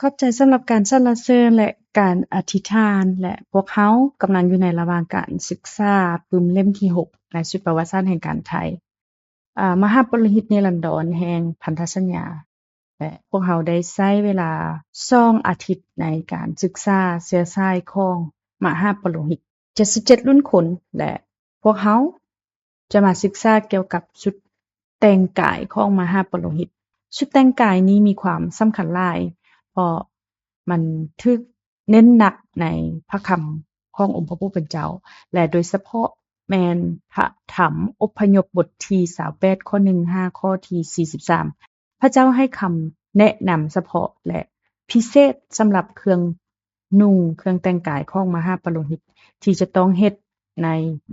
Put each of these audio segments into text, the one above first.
ขอบใจสำหรับการสรรเสริญและการอธิษฐานและพวกเขากำลังอยู่ในระหว่างการศึกษาปึมเล่มที่6ในสุดประวัติศาสตร์แห่งการไทยมหาปรหิตนิรันดรแห่งพันธสัญญาและพวกเขาได้ใช้เวลา2อาทิตย์ในการศึกษาเชื้อสายของมหาปรหิต77รุ่นคนและพวกเขาจะมาศึกษาเกี่ยวกับชุดแต่งกายของมหาปรหิตชุดแต่งกายนี้มีความสำคัญหลายเพราะมันถึกเน้นหนักในพระคำขององค์พระผู้เป็นเจ้าและโดยเฉพาะแมนพระธรรมอพยพบทที่28ข้อ1 5ข้อที่43พระเจ้าให้คำแนะนำเฉพาะและพิเศษสำหรับเครื่องนุ่งเครื่องแต่งกายของมหาปรหิตที่จะต้องเฮ็ดใน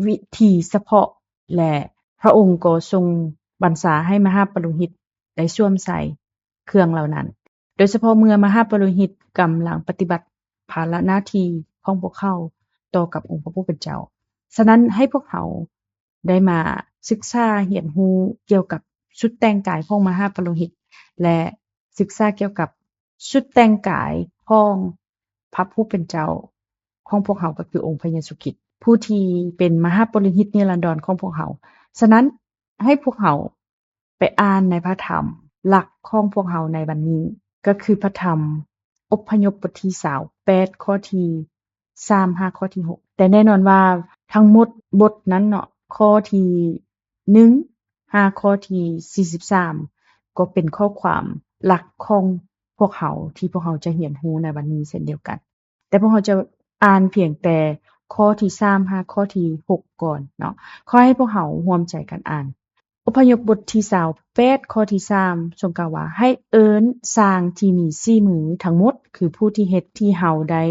วิธีเฉพาะและพระองค์ก็ทรงบัญชาให้มหาปรหิตได้สวมใส่เครื่องเหล่านั้นโดยเฉพาะเมื่อมหาปรหิตกำลังปฏิบัติภาระหน้าที่ของพวกเขาต่อกับองค์พระผู้เป็นเจ้าฉะนั้นให้พวกเขาได้มาศึกษาเรียนรู้เกี่ยวกับชุดแต่งกายของมหาปรหิตและศึกษาเกี่ยวกับชุดแต่งกายของพระผู้เป็นเจ้าของพวกเขาก็คือองค์พระเยซูคริสต์ผู้ที่เป็นมหาปรหิตนิรันดรของพวกเขาฉะนั้นให้พวกเขาไปอ่านในพระธรรมหลักของพวกเขาในวันนี้ก็คือพระธรรมอพยพบทที่28ข้อที่35ข้อที่6แต่แน่นอนว่าทั้งหมดบทนั้นเนาะข้อที่1 5ข้อที่43ก็เป็นข้อความหลักของพวกเขาที่พวกเขาจะเรียนรู้ในวันนี้เช่นเดียวกันแต่พวกเขาจะอ่านเพียงแต่ข้อที่35ข้อที่6ก่อนเนาะขอให้พวกเขาร่วมใจกันอ่านอพยพบทที่28ข้อที่3ทรงกล่าวว่าให้เอิ้นสร้างที่มี4มือทั้งหมดคือผู้ที่เฮ็ดที่เฮาได้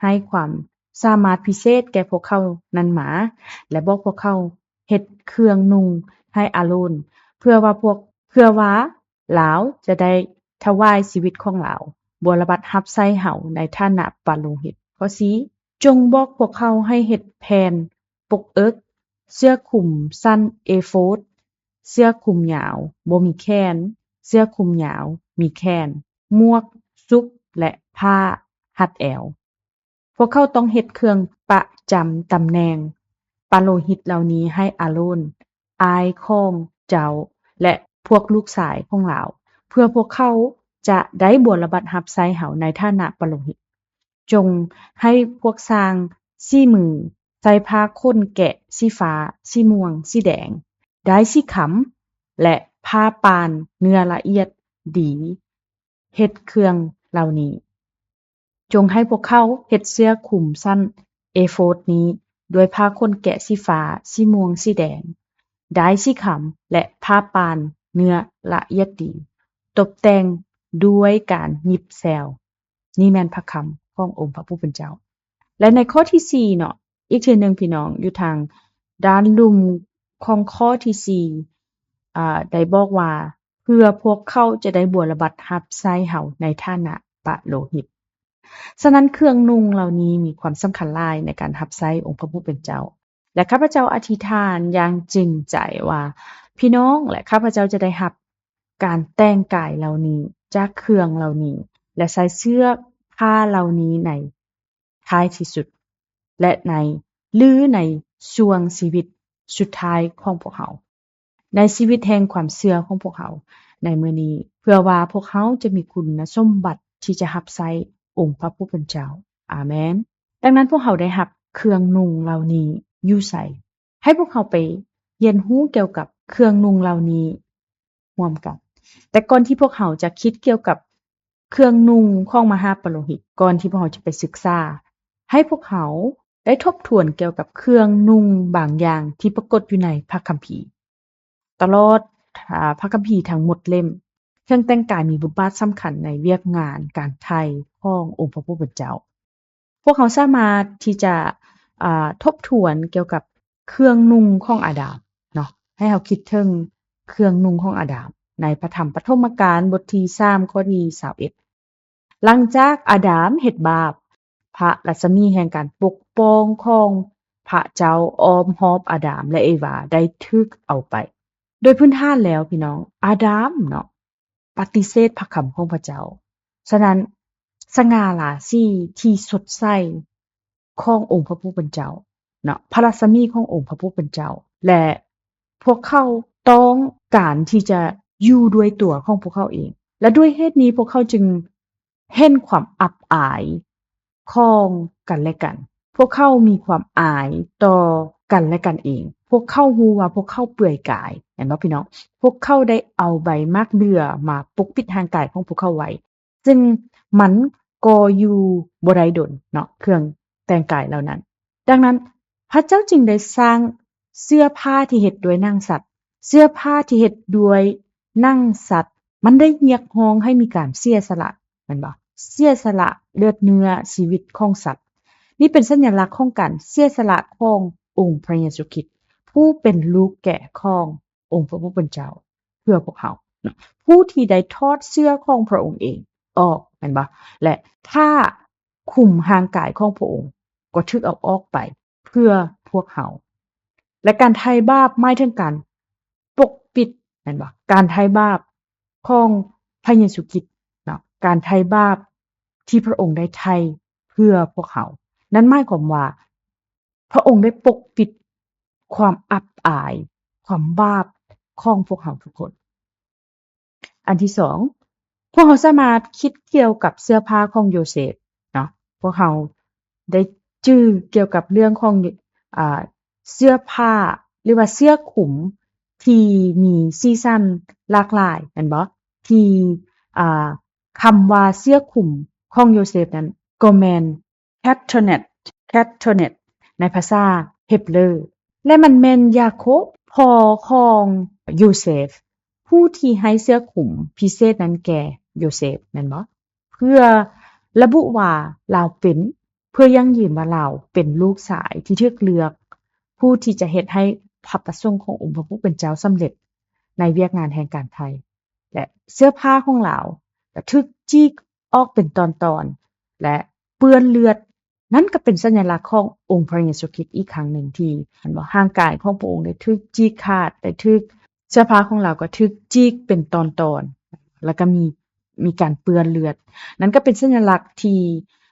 ให้ความสามารถพิเศษแก่พวกเขานั้นมาและบอกพวกเขาเฮ็ดเครื่องนุ่งให้อาโรนเพื่อว่าลาวจะได้ถวายชีวิตของลาวบ่ระบัดรับใช้เฮาในฐานะปาโลหิตข้อ4จงบอกพวกเขาให้เฮ็ดแผ่นปกเอิกเสื้อคลุมสั้นเอโฟดเสื้อคลุมยาวบ่มีแขนเสื้อคลุมยาวมีแขนหมวกซุกและผ้าหัดแอวพวกเขาต้องเฮ็ดเครื่องประจำตำแหน่งปาโลหิตเหล่านี้ให้อาโรนอายของเจ้าและพวกลูกชายของลาวเพื่อพวกเขาจะได้บวชบัดรับใช้เฮาในฐานะปาโลหิตจงให้พวกสร้างสี่มือใส่ผ้าข้นแกะสีฟ้าสีม่วงสีแดงได้สีขำและผ้าปานเนื้อละเอียดดีเฮ็ดเครื่องเหล่านี้จงให้พวกเขาเฮ็ดเสื้อคลุมสั้นเอโฟดนี้ด้วยผ้าข้นแกะสีฟ้าสีม่วงสีแดงได้สีขำและผ้าปานเนื้อละเอียดดีตกแต่งด้วยการหยิบแซวนี่แม่นพระคำขององค์พระผู้เป็นเจ้าและในข้อที่4เนาะอีกเทื่อนึงพี่น้องอยู่ทางด้านลุ่มของข้อที่4ได้บอกว่าเพื่อพวกเขาจะได้บวชบัดรับใช้เฮาในฐานะปะโลหิตฉะนั้นเครื่องนุ่งเหล่านี้มีความสำคัญหลายในการรับใช้องค์พระผู้เป็นเจ้าและข้าพเจ้าอธิษฐานอย่างจริงใจว่าพี่น้องและข้าพเจ้าจะได้รับการแต่งกายเหล่านี้จากเครื่องเหล่านี้และใส่เสื้อผ้าเหล่านี้ในท้ายที่สุดและในช่วงชีวิตสุดท้ายของพวกเขาในชีวิตแห่งความเชื่อของพวกเขาในมื้อนี้เพื่อว่าพวกเขาจะมีคุณสมบัติที่จะรับใช้องค์พระผู้เป็นเจ้าอาเมนดังนั้นพวกเขาได้รับเครื่องนุ่งเหล่านี้อยู่ไสให้พวกเขาไปเรียนรู้เกี่ยวกับเครื่องนุ่งเหล่านี้ร่วมกันแต่ก่อนที่พวกเขาจะคิดเกี่ยวกับเครื่องนุ่งของมหาปโลหิตก่อนที่พวกเขาจะไปศึกษาให้พวกเขาได้ทบทวนเกี่ยวกับเครื่องนุ่งบางอย่างที่ปรากฏอยู่ในพระคัมภีร์ตลอดพระคัมภีร์ทั้งหมดเล่มเครื่องแต่งกายมีบทบาทสำคัญในเวียกงานการไถ่ขององค์พระผู้เป็นเจ้าพวกเขาสามารถที่จะทบทวนเกี่ยวกับเครื่องนุ่งของอาดามเนาะให้เราคิดถึงเครื่องนุ่งของอาดามในพระธรรมปฐมกาลบทที่3ข้อที่21หลังจากอาดามเฮ็ดบาปพระรัศมีแห่งการปกป้องของพระเจ้าอ้อมรอบอาดามและเอวาได้ถูกเอาไปโดยพื้นฐานแล้วพี่น้องอาดามเนาะปฏิเสธพระคำของพระเจ้า ฉะนั้นสง่าราศีที่สดใสขององค์พระผู้เป็นเจ้าเนาะพระรัศมีขององค์พระผู้เป็นเจ้าและพวกเขาต้องการที่จะอยู่ด้วยตัวของพวกเขาเองและด้วยเหตุนี้พวกเขาจึงเห็นความอับอายของกันและกันพวกเขามีความอายต่อกันและกันเองพวกเขารู้ว่าพวกเขาเปื่อยกายเห็นบ่พี่น้องพวกเขาได้เอาใบมากเดือมาปกปิดทางกายของพวกเขาไว้ซึ่งมันก็อยู่บ่ได้ดนเนาะเครื่องแต่งกายเหล่านั้นดังนั้นพระเจ้าจึงได้สร้างเสื้อผ้าที่เฮ็ดด้วยหนังสัตว์เสื้อผ้าที่เฮ็ดด้วยหนังสัตว์มันได้เรียกร้องให้มีการเสียสละแม่นบ่เสียสละเลือดเนื้อชีวิตของสัตว์นี่เป็นสัญลักษณ์ของการเสียสละขององค์พระเยซูคริสต์ผู้เป็นลูกแกะขององค์พระผู้เป็นเจ้าเพื่อพวกเราเนาะผู้ที่ได้ทอดเสื้อของพระองค์เองออกแม่นบ่และผ้าคลุมร่างกายของพระองค์ก็ถูกเอาออกไปเพื่อพวกเราและการไถ่บาปหมายถึงการปกปิดแม่นบ่การไถ่บาปของพระเยซูคริสต์เนาะการไถ่บาปที่พระองค์ได้ไถ่เพื่อพวกเรานั่นหมายความว่าพระองค์ได้ปกปิดความอับอายความบาปของพวกเราทุกคนอันที่สองพวกเราสามารถคิดเกี่ยวกับเสื้อผ้าของโยเซฟเนาะพวกเราได้จื้อเกี่ยวกับเรื่องของเสื้อผ้าหรือว่าเสื้อคลุมที่มีสีสันหลากหลายแม่นบ่ที่อ่าคำว่าเสื้อคลุมของโยเซฟนั้นก็แม่น Catonet ในภาษาเฮบรูและมันแม่นยาโคบพ่อของโยเซฟผู้ที่ให้เสื้อคลุมพิเศษนั้นแก่โยเซฟแม่นบ่เพื่อระบุว่าลาวเป็นเพื่อยั่งยืนว่าลาวเป็นลูกสายที่ถูกเลือกผู้ที่จะเฮ็ดให้พระประสงค์ขององค์พระผู้เป็นเจ้าสำเร็จในเวียกงานแห่งการไทยและเสื้อผ้าของลาวก็ถูกจีกออกเป็นตอนๆและเปื้อนเลือดนั่นก็เป็นสัญลักษณ์ขององค์พระเยซูคริสต์อีกครั้งหนึ่งที่เห็นบ่ร่างกายของพระองค์ได้ถูกจีกขาดได้ถูกเสื้อผ้าของเราก็ถูกจีกเป็นตอนๆแล้วก็มีการเปื้อนเลือดนั่นก็เป็นสัญลักษณ์ที่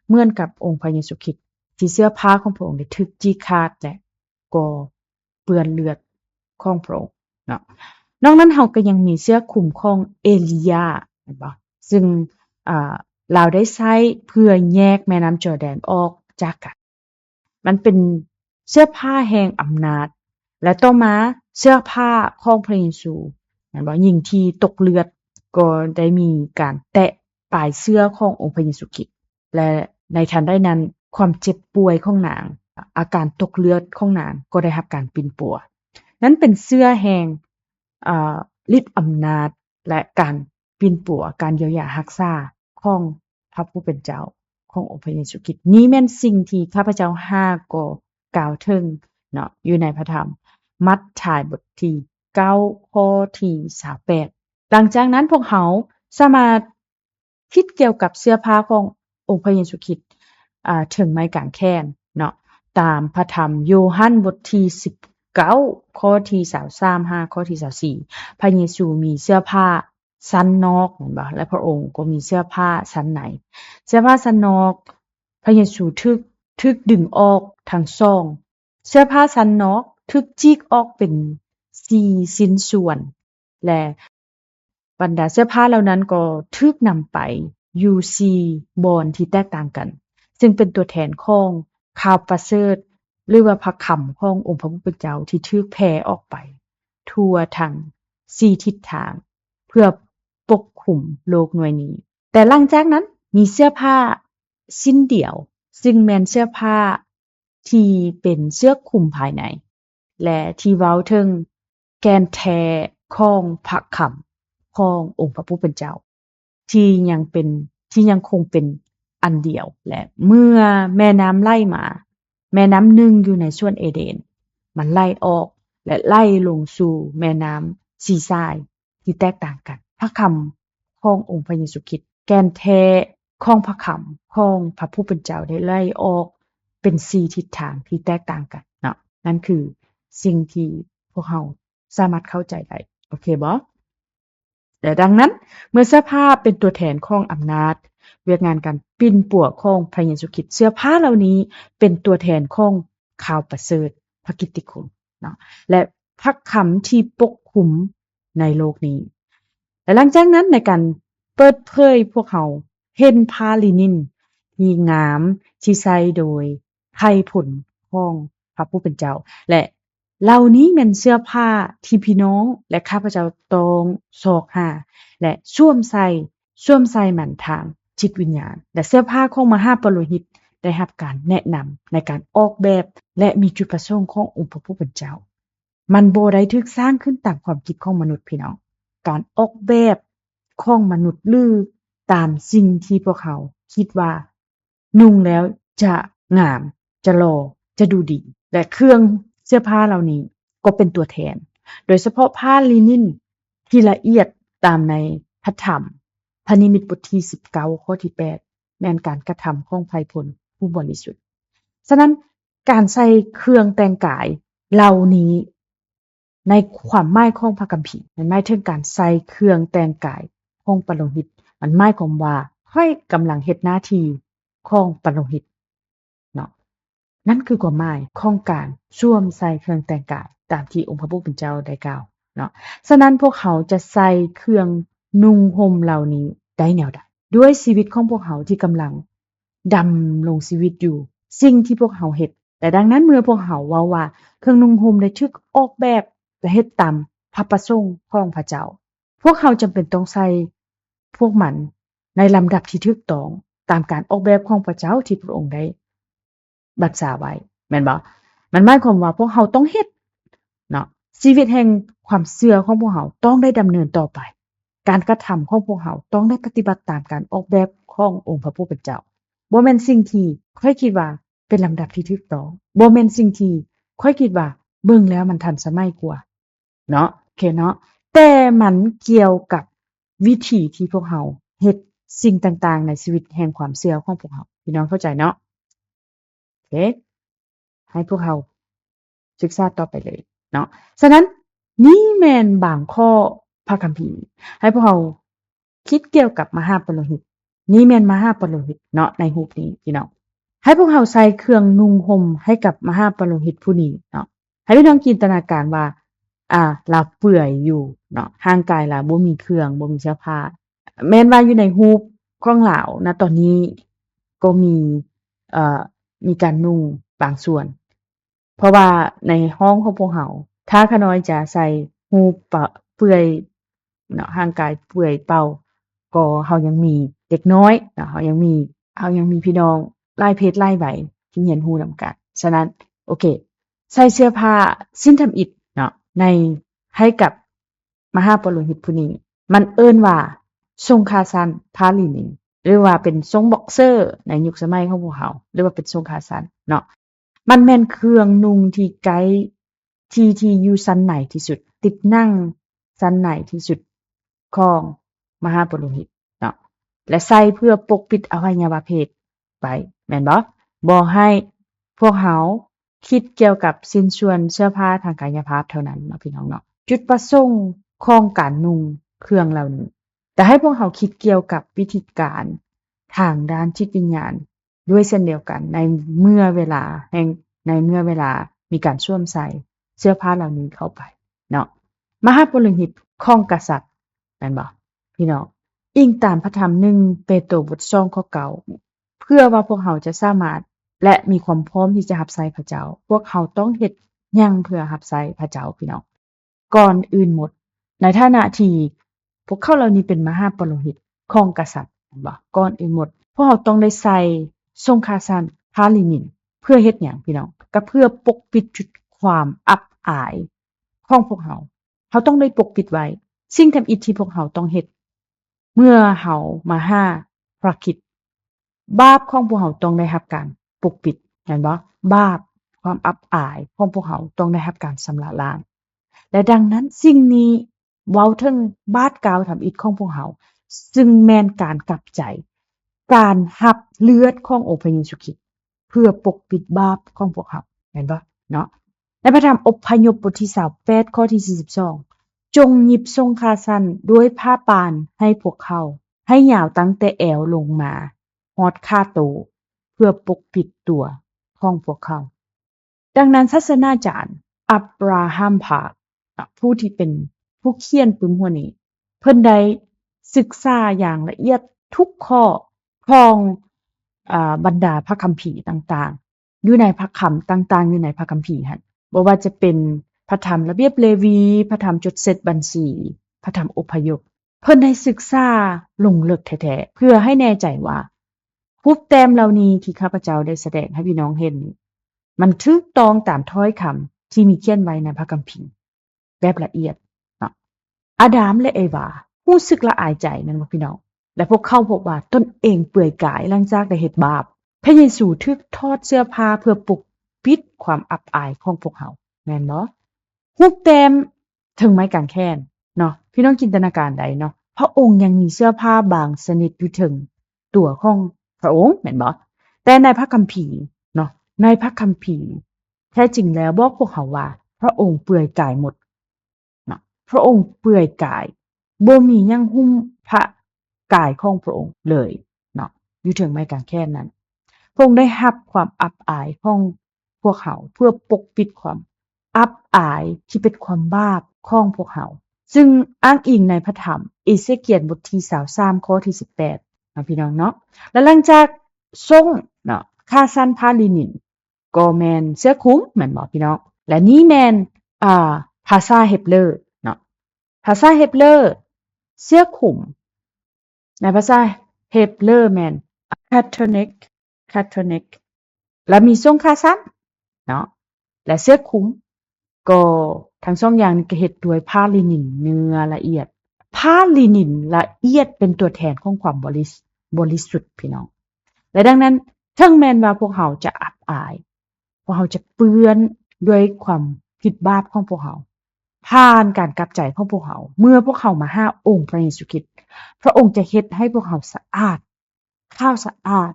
เหมือนกับองค์พระเยซูคริสต์ที่เสื้อผ้าของพระองค์ได้ถูกจีกขาดและก็เปื้อนเลือดของพระองค์เนาะนอกนั้นเราก็ยังมีเสื้อคลุมของเอลียาเห็นบ่ซึ่งเราได้ใช้เพื่อแยกแม่น้ำจอร์แดนออกจากกันมันเป็นเสื้อผ้าแห่งอำนาจและต่อมาเสื้อผ้าของพระเยซูเห็นบ่ยิ่งที่ตกเลือดก็ได้มีการแตะปลายเสื้อขององค์พระเยซูคริสต์และในทันใดนั้นความเจ็บป่วยของนางอาการตกเลือดของนางก็ได้รับการปิ่นปัวนั้นเป็นเสื้อแห่งฤทธิ์อำนาจและการปิ่นปัวการเยียวยารักษาของพระผู้เป็นเจ้าขององค์พระเยซูคริสต์นี้แม่นสิ่งที่ข้าพเจ้าก็กล่าวถึงเนาะอยู่ในพระธรรมมัทธิวบทที่9ข้อที่28หลังจากนั้นพวกเขาสามารถคิดเกี่ยวกับเสื้อผ้าขององค์พระเยซูคริสต์ถึงไม้กางแขนเนาะตามพระธรรมโยฮันบทที่19ข้อที่23 5ข้อที่24พระเยซูมีเสื้อผ้าชั้นนอกเห็นบ่และพระองค์ก็มีเสื้อผ้าชั้นในเสื้อผ้าชั้นนอกพระเยซูถูกดึงออกทั้งสองเสื้อผ้าชั้นนอกถูกจีกออกเป็น4ชิ้นส่วนและบรรดาเสื้อผ้าเหล่านั้นก็ถูกนำไปอยู่4บอนที่แตกต่างกันซึ่งเป็นตัวแทนของข่าวประเสริฐหรือว่าพระคำขององค์พระผู้เป็นเจ้าที่ถูกแผ่ออกไปทั่วทั้ง4ทิศทางเพื่อปกคลุมโลกหน่วยนี้แต่หลังจากนั้นมีเสื้อผ้าชิ้นเดียวซึ่งแม่นเสื้อผ้าที่เป็นเสื้อคลุมภายในและที่เว้าถึงแกนแท้ของพระคำขององค์พระผู้เป็นเจ้าที่ยังคงเป็นอันเดียวและเมื่อแม่น้ำไหลมาแม่น้ำหนึ่งอยู่ในสวนเอเดนมันไหลออกและไหลลงสู่แม่น้ำซีทรายที่แตกต่างกันพระคำขององค์พระเยซูคริสต์แกนแท้ของพระคำของพระผู้เป็นเจ้าได้ไหลออกเป็น4ทิศทางที่แตกต่างกันเนาะนั่นคือสิ่งที่พวกเราสามารถเข้าใจได้โอเคบ่แต่ดังนั้นเมื่อเสื้อผ้าเป็นตัวแทนของอำนาจ เวียกงานการปิ้นปัวของพระเยซูคริสต์เสื้อผ้าเหล่านี้เป็นตัวแทนของข่าวประเสริฐพระกิตติคุณเนาะและพระคำที่ปกคลุมในโลกนี้และหลังจากนั้นในการเปิดเผยพวกเขาเห็นผ้าลินินที่งามที่ใส่โดยไข่ผลของพระผู้เป็นเจ้าและเหล่านี้เป็นเสื้อผ้าที่พี่น้องและข้าพเจ้าต้องซอกหาและสวมใส่มันทางจิตวิญญาณและเสื้อผ้าของมหาปโลหิตได้รับการแนะนำในการออกแบบและมีจุดประสงค์ขององค์พระผู้เป็นเจ้ามันบ่ได้ถูกสร้างขึ้นตามความคิดของมนุษย์พี่น้องการออกแบบของมนุษย์หรือตามสิ่งที่พวกเขาคิดว่านุ่งแล้วจะงามจะหล่อจะดูดีและเครื่องเสื้อผ้าเหล่านี้ก็เป็นตัวแทนโดยเฉพาะผ้าลินินที่ละเอียดตามในพระธรรมพระนิมิตบทที่19ข้อที่8แม่นการกระทำของไพพลผู้บริสุทธิ์ฉะนั้นการใส่เครื่องแต่งกายเหล่านี้ในความหมายของพระคัมภีร์มันหมายถึงการใส่เครื่องแต่งกายของปโลหิตมันหมายความว่าค่อยกำลังเฮ็ดหน้าที่ของปโลหิตเนาะนั่นคือความหมายของการสวมใส่เครื่องแต่งกายตามที่องค์พระผู้เป็นเจ้าได้กล่าวเนาะฉะนั้นพวกเขาจะใส่เครื่องนุ่งห่มเหล่านี้ได้แนวใดด้วยชีวิตของพวกเขาที่กำลังดำรงชีวิตอยู่สิ่งที่พวกเขาเฮ็ดแต่ดังนั้นเมื่อพวกเขาเว้าว่าเครื่องนุ่งห่มได้ถูกออกแบบและเฮ็ดตามพระประสงค์ของพระเจ้าพวกเขาจำเป็นต้องใส่พวกมันในลำดับที่ถูกต้องตามการออกแบบของพระเจ้าที่พระองค์ได้บัญชาไว้แม่นบ่มันหมายความว่าพวกเขาต้องเฮ็ดเนาะชีวิตแห่งความเชื่อของพวกเขาต้องได้ดำเนินต่อไปการกระทำของพวกเขาต้องได้ปฏิบัติตามการออกแบบขององค์พระผู้เป็นเจ้าบ่แม่นสิ่งที่ค่อยคิดว่าเป็นลำดับที่ถูกต้องบ่แม่นสิ่งที่ค่อยคิดว่าเบิ่งแล้วมันทันสมัยกว่าเนาะโอเคเนาะแต่มันเกี่ยวกับวิธีที่พวกเขาเฮ็ดสิ่งต่างๆในชีวิตแห่งความเชื่อของพวกเขาพี่น้องเข้าใจเนาะโอเคให้พวกเขาศึกษาต่อไปเลยเนาะฉะนั้นนี่แม่นบางข้อพระคัมภีร์ให้พวกเราคิดเกี่ยวกับมหาปโลหิตนี่แม่นมหาปโลหิตเนาะในรูปนี้พี่น้องให้พวกเราใส่เครื่องนุ่งห่มให้กับมหาปโลหิตผู้นี้เนาะให้พี่น้องจินตนาการว่าลาเปื่อยอยู่เนาะร่างกายลาบ่มีเครื่องบ่มีเสื้อผ้าแม้นว่าอยู่ในรูปของลาวณตอนนี้ก็มีการนุ่งบางส่วนเพราะว่าในห้องของพวกเราถ้าขาน้อยจะใส่รูปเปื่อยเนาะร่างกายเปื่อยเปล่าก็เฮายังมีเด็กน้อยเนาะเฮายังมีพี่น้องหลายเพศหลายวัยที่เรียนรู้นำกันฉะนั้นโอเคใส่เสื้อผ้าสิ้นทำอิฐเนาะในให้กับมหาปโลหิตผู้นี้มันเอิ้นว่าทรงคาซันผ้าลินินหรือว่าเป็นทรงบ็อกเซอร์ในยุคสมัยของพวกเขาหรือว่าเป็นทรงคาซันเนาะมันแม่นเครื่องนุ่งที่ไกด์ที่อยู่ชั้นไหนที่สุดติดนั่งชั้นไหนที่สุดของมหาปโลหิตเนาะและใส่เพื่อปกปิดอวัยวะเพศไปแม่นบ่ให้พวกเขาคิดเกี่ยวกับสิ้นส่วนเสื้อผ้าทางกายภาพเท่านั้นเนาะพี่น้องเนาะจุดประสงค์ของการนุ่งเครื่องเหล่านี้แต่ให้พวกเขาคิดเกี่ยวกับวิธีการทางด้านจิตวิญญาณด้วยเช่นเดียวกันในเมื่อเวลามีการสวมใส่เสื้อผ้าเหล่านี้เข้าไปเนาะมหาปโลหิตของกษัตริย์แม่นบ่พี่น้องอิงตามพระธรรม1เปโตรบท2ข้อ9เพื่อว่าพวกเขาจะสามารถและมีความพร้อมที่จะรับใช้พระเจ้าพวกเขาต้องเฮ็ดหยังเพื่อรับใช้พระเจ้าพี่น้องก่อนอื่นหมดในฐานะที่พวกเขาเหล่านี้เป็นมหาปโลหิตของกษัตริย์แม่นบ่ก่อนอื่นหมดพวกเขาต้องได้ใส่ทรงคาซันผ้าลินินเพื่อเฮ็ดหยังพี่น้องก็เพื่อปกปิดจุดความอับอายของพวกเขาต้องได้ปกปิดไว้สิ่งทำอิฐที่พวกเขาต้องเฮ็ดเมื่อเขามาหาพระคริสต์บาปของพวกเขาต้องได้รับการปกปิดแม่นบ่บาปความอับอายของพวกเขาต้องได้รับการชำระล้างและดังนั้นสิ่งนี้เว้าถึงบาปกาวทำอิฐของพวกเขาซึ่งแม่นการกลับใจการรับเลือดขององค์พระเยซูคริสต์เพื่อปกปิดบาปของพวกเขาแม่นบ่เนาะในพระธรรมอพยพบทที่28ข้อที่42จงหยิบทรงคาซันด้วยผ้าปานให้พวกเขา ให้ยาวตั้งแต่แอวลงมาฮอดค่าโตเพื่อปกปิดตัวของพวกเขาดังนั้นศาสนาจารย์อับราฮัมพาผู้ที่เป็นผู้เขียนปึ้มหัวนี้เพิ่นได้ศึกษาอย่างละเอียดทุกข้อของบรรดาพระคัมภีร์ต่างๆอยู่ในพระคัมภีร์ต่างๆอยู่ในพระคัมภีร์หั่นบ่ว่าจะเป็นพระธรรมระเบียบเลวีพระธรรมจดเสร็จบัญชีพระธรรมอพยพเพิ่นได้ศึกษาลงลึกแท้ๆเพื่อให้แน่ใจว่ารูปแต้มเหล่านี้ที่ข้าพเจ้าได้แสดงให้พี่น้องเห็นมันถูกต้องตามถ้อยคำที่มีเขียนไว้ในพระคัมภีร์แบบละเอียดเนาะอาดัมและเอวารู้สึกละอายใจแม่นบ่พี่น้องและพวกเขาพบว่าตนเองเปื่อยกายหลังจากได้เฮ็ดบาปพระเยซูถูกทอดเสื้อผ้าเพื่อปกปิดความอับอายของพวกเขาแม่นบ่รูปแต้มถึงไม้กางแขนเนาะพี่น้องจินตนาการได้เนาะพระองค์ยังมีเสื้อผ้าบางชนิดอยู่ถึงตัวของพระองค์แม่นบ่แต่ในพระคัมภีร์เนาะในพระคัมภีร์แท้จริงแล้วบอกพวกเขาว่าพระองค์เปลือยกายหมดเนาะพระองค์เปลือยกายบ่มีหยังหุ้มพระกายของพระองค์เลยเนาะอยู่ถึงไม้กางแขนนั้นพระองค์ได้รับความอับอายของพวกเขาเพื่อปกปิดความอับอายที่เป็นความบาปของพวกเขาซึ่งอ้างอิงในพระธรรมเอเสเคียลบทที่23ข้อที่18นะพี่น้องเนาะแล้วหลังจากทรงเนาะค่าสั้นผ้าลินินก็แม่นเสื้อคลุมแม่นบ่พี่น้องและนี่แม่นภาษาเฮบรูเนาะภาษาเฮบรูเสื้อคลุมในภาษาเฮบรูแม่น Catonic และมีทรงขาสั้นเนาะและเสื้อคลุมก็ทั้งสองอย่างนี้ก็เฮ็ดด้วยผ้าลินินเนื้อละเอียดผ้าลินินละเอียดเป็นตัวแทนของความบริสุทธิ์พี่น้องและดังนั้นถึงแม้นว่าพวกเขาจะอับอายพวกเขาจะเปื้อนด้วยความผิดบาปของพวกเขาผ่านการกลับใจของพวกเขาเมื่อพวกเขามาหาองค์พระเยซูคริสต์พระองค์จะเฮ็ดให้พวกเขาสะอาดข้าวสะอาด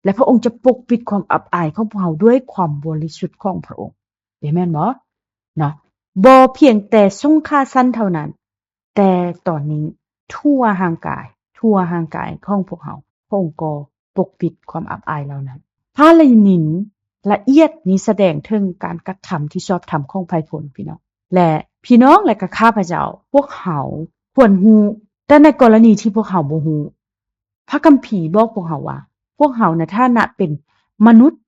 และพระองค์จะปกปิดความอับอายของพวกเขาด้วยความบริสุทธิ์ของพระองค์เอเมนบ่เนาะบ่เพียงแต่ทรงค่าสั้นเท่านั้นแต่ตอนนี้ทั่วร่างกายของพวกเขาพระองค์ก็ปกปิดความอับอายเหล่านั้นผ้าลินินละเอียดนี้แสดงถึงการกระทำที่ชอบธรรมของไผผลพี่น้องและพี่น้องและก็ข้าพเจ้าพวกเขาควรรู้แต่ในกรณีที่พวกเขาบ่รู้พระคัมภีร์บอกพวกเขาว่าพวกเขาในฐานะเป็นมนุษย์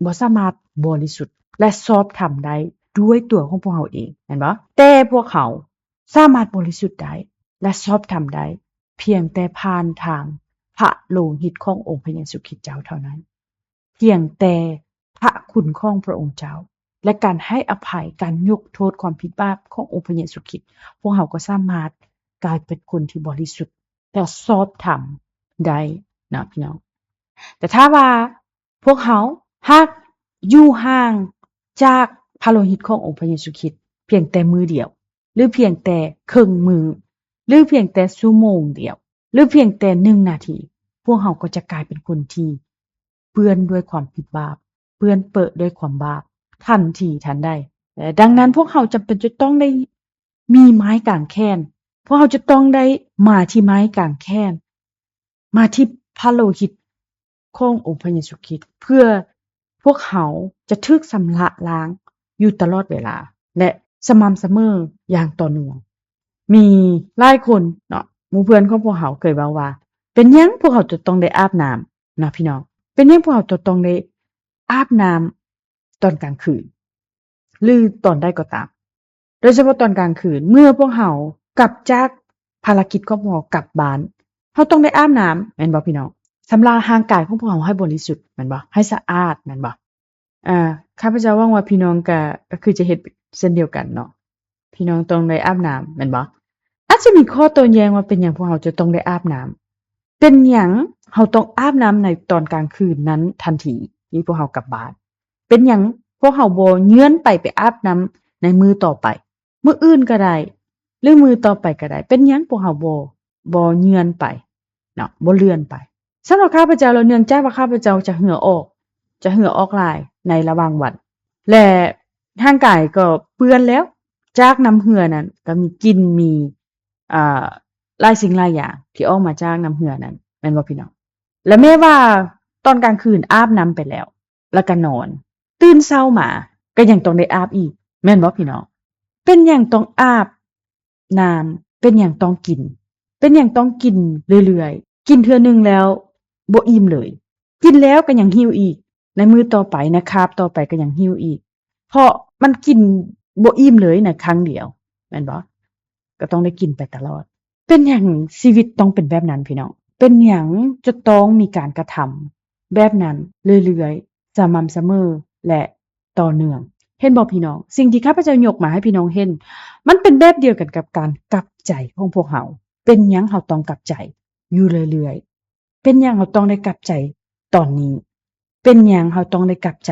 บ่สามารถบริสุทธิ์และชอบธรรมได้ด้วยตัวของพวกเขาเองเห็นบ่แต่พวกเขาสามารถบริสุทธิ์ได้และชอบธรรมได้เพียงแต่ผ่านทางพระโลหิตขององค์พระเยซูคริสต์เจ้าเท่านั้นเพียงแต่พระคุณของพระองค์เจ้าและการให้อภัยการยกโทษความผิดบาปขององค์พระเยซูคริสต์พวกเขาก็สามารถกลายเป็นคนที่บริสุทธิ์และชอบธรรมได้นะพี่น้องแต่ถ้าว่าพวกเขาหากอยู่ห่างจากพระโลหิตขององค์พระเยซูคริสต์เพียงแต่มือเดียวหรือเพียงแต่ครึ่งมือหรือเพียงแต่ชั่วโมงเดียวหรือเพียงแต่1นาทีพวกเขาก็จะกลายเป็นคนที่เปื้อนด้วยความผิดบาปเปื้อนเปอะด้วยความบาปทันทีทันใดดังนั้นพวกเขาจำเป็นจะต้องได้มีไม้กางแขนพวกเขาจะต้องได้มาที่ไม้กางแขนมาที่พระโลหิตขององค์พระเยซูคริสต์เพื่อพวกเขาจะถูกชำระล้างอยู่ตลอดเวลาและสม่ำเสมออย่างต่อเนื่องมีหลายคนเนาะหมู่เพื่อนของพวกเขาเคยเว้าว่าเป็นหยังพวกเขาจะต้องได้อาบน้ำนะพี่น้องเป็นหยังพวกเขาจะต้องได้อาบน้ำตอนกลางคืนหรือตอนใดก็ตามโดยเฉพาะตอนกลางคืนเมื่อพวกเขากลับจากภารกิจของพวกเขากลับบ้านเขาต้องได้อาบน้ำแม่นบ่พี่น้องชำระร่างกายของพวกเขาให้บริสุทธิ์แม่นบ่ให้สะอาดแม่นบ่ข้าพเจ้าหวังว่าพี่น้องก็คือจะเฮ็ดเช่นเดียวกันเนาะพี่น้องต้องได้อาบน้ำแม่นบ่อาจจะมีข้อโต้แย้งว่าเป็นหยังพวกเราจะต้องได้อาบน้ำเป็นหยังเราต้องอาบน้ำในตอนกลางคืนนั้นทันทีที่พวกเรากลับบ้านเป็นหยังพวกเราบ่เยื้อนไปอาบน้ำในมื้อต่อไปมื้ออื่นก็ได้หรือมื้อต่อไปก็ได้เป็นหยังพวกเราบ่เยื้อนไปเนาะบ่เลื่อนไปสำหรับข้าพเจ้าแล้วเนื่องจากว่าข้าพเจ้าจะเหงื่อออกหลายในระหว่างวันและร่างกายก็เปื้อนแล้วจากน้ำเหงื่อนั้นก็มีกลิ่นมีอ่า หลายสิ่งหลายอย่างที่ออกมาจากน้ำเหือนั้นแม่นบ่พี่น้องและแม้ว่าตอนกลางคืนอาบน้ำไปแล้วก็นอนตื่นเช้ามาก็ยังต้องได้อาบอีกแม่นบ่พี่น้องเป็นหยังต้องอาบน้ำเป็นหยังต้องกินเป็นหยังต้องกินเรื่อยๆกินเทื่อหนึ่งแล้วบ่อิ่มเลยกินแล้วก็ยังหิวอีกในมื้อต่อไปนะคาบต่อไปก็ยังหิวอีกเพราะมันกินบ่อิ่มเลยน่ะครั้งเดียวแม่นบ่ก็ต้องได้กินไปตลอด เป็นหยังชีวิตต้องเป็นแบบนั้นพี่น้อง เป็นหยังจะต้องมีการกระทำแบบนั้นเรื่อยๆสม่ำเสมอและต่อเนื่องเห็นบ่พี่น้องสิ่งที่ข้าพเจ้ายกมาให้พี่น้องเห็นมันเป็นแบบเดียวกันกับการกลับใจของพวกเราเป็นหยังเราต้องกลับใจอยู่เรื่อยๆเป็นหยังเราต้องได้กลับใจตอนนี้เป็นหยังเราต้องได้กลับใจ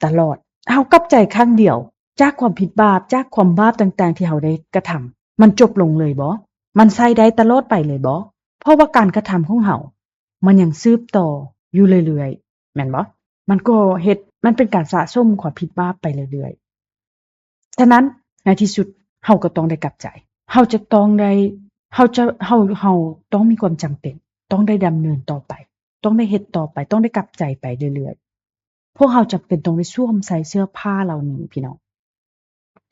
ตลอดเรากลับใจครั้งเดียวจากความผิดบาปจากความบาปต่างๆที่เราได้กระทำมันจบลงเลยบ่ มันใช้ได้ตลอดไปเลยบ่เพราะว่าการกระทำของเรามันยังสืบต่ออยู่เรื่อยๆแม่นบ่มันก็เฮ็ดมันเป็นการสะสมความผิดบาปไปเรื่อยๆฉะนั้นในที่สุดเราก็ต้องได้กลับใจเราจะต้องได้เราต้องมีความจำเป็นต้องได้ดำเนินต่อไปต้องได้เฮ็ดต่อไปต้องได้กลับใจไปเรื่อยๆพวกเราจำเป็นต้องได้สวมใส่เสื้อผ้าเหล่านี้พี่น้อง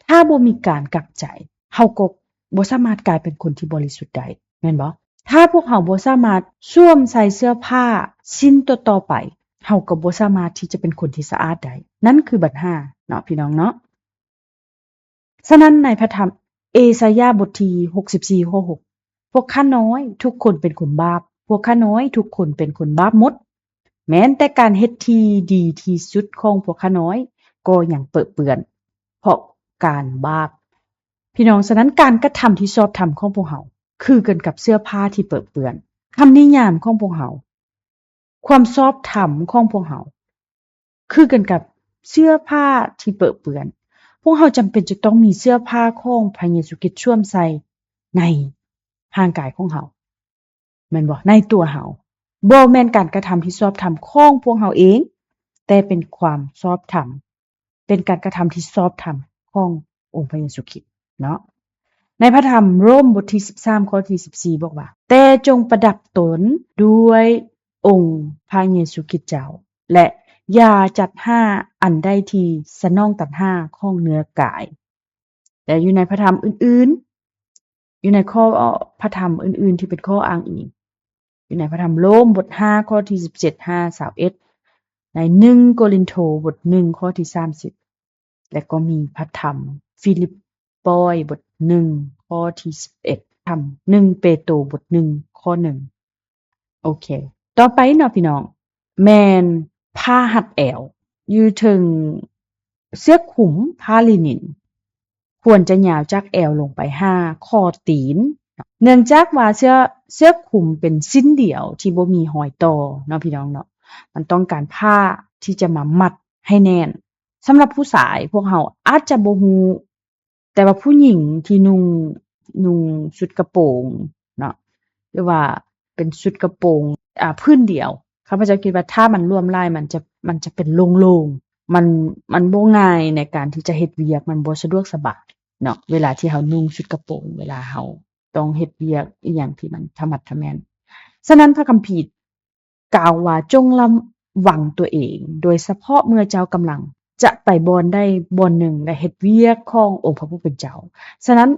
ถ้าบ่มีการกลับใจเฮาก็บ่สามารถกลายเป็นคนที่บริสุทธิ์ได้แม่นบ่ถ้าพวกเฮาบ่สามารถสวมใส่เสื้อผ้าชิ้นต่อๆไปเฮาก็บ่สามารถที่จะเป็นคนที่สะอาดได้นั่นคือปัญหาเนาะพี่น้องเนาะฉะนั้นในพระธรรมเอสายาห์บทที่64ข้อ6พวกข้าน้อยทุกคนเป็นคนบาปพวกข้าน้อยทุกคนเป็นคนบาปหมดแม้นแต่การเฮ็ดที่ดีที่สุดของพวกข้าน้อยก็ยังเปรอะเปื้อนเพราะการบาป พี่น้องฉะนั้นการกระทำที่ชอบธรรมของพวกเราคือกันกับเสื้อผ้าที่เปื้อนเปื้อนคำนิยามของพวกเราความชอบธรรมของพวกเราคือกันกับเสื้อผ้าที่เปื้อนเปื้อนพวกเราจำเป็นจะต้องมีเสื้อผ้าของพระเยซูคริสต์สวมใส่ในร่างกายของเราแม่นบ่ในตัวเราบ่แม่นการกระทำที่ชอบธรรมของพวกเราเองแต่เป็นความชอบธรรมเป็นการกระทำที่ชอบธรรมขององค์พระเยซูคริสต์เนาะ ในพระธรรมโรมบทที่13ข้อที่14บอกว่าแต่จงประดับตนด้วยองค์พระเยซูคริสต์เจ้าและอย่าจัดห้าอันใดที่สนองตัณหาของเนื้อกายแต่อยู่ในพระธรรมอื่นๆอยู่ในข้อพระธรรมอื่นๆที่เป็นข้ออ้างอิงอยู่ในพระธรรมโรมบท5ข้อที่17 5 21ใน1โกรินโธบท1ข้อที่30และก็มีพระธรรมฟิลิปปอยบท1ข้อที่11ธรรม1เปโตรบท1ข้อ1โอเคต่อไปเนาะพี่น้องแม่นผ้าหัดแอวอยู่ถึงเสื้อคลุมผ้าลินินควรจะยาวจากแอวลงไป5ข้อตีนเนื่องจากว่าเสื้อคลุมเป็นชิ้นเดียวที่บ่มีหอยต่อเนาะพี่น้องเนาะมันต้องการผ้าที่จะมามัดให้แน่นสำหรับผู้ชายพวกเราอาจจะบ่ฮู้แต่ว่าผู้หญิงที่นุ่งชุดกระโปรงเนาะหรือว่าเป็นชุดกระโปรงพื้นเดียวข้าพเจ้าคิดว่าถ้ามันร่วมลายมันจะเป็นโล่งๆมันบ่ง่ายในการที่จะเฮ็ดเวียกมันบ่สะดวกสบายเนาะเวลาที่เรานุ่งชุดกระโปรงเวลาเราต้องเฮ็ดเวียกอีหยังที่มันทะมัดทะแม่นฉะนั้นพระคัมภีร์กล่าวว่าจงระวังตัวเองโดยเฉพาะเมื่อเจ้ากำลังจะไปบ่อนใดบ่อนหนึ่งและเฮ็ดเวียกขององค์พระผู้เป็นเจ้าฉะนั้น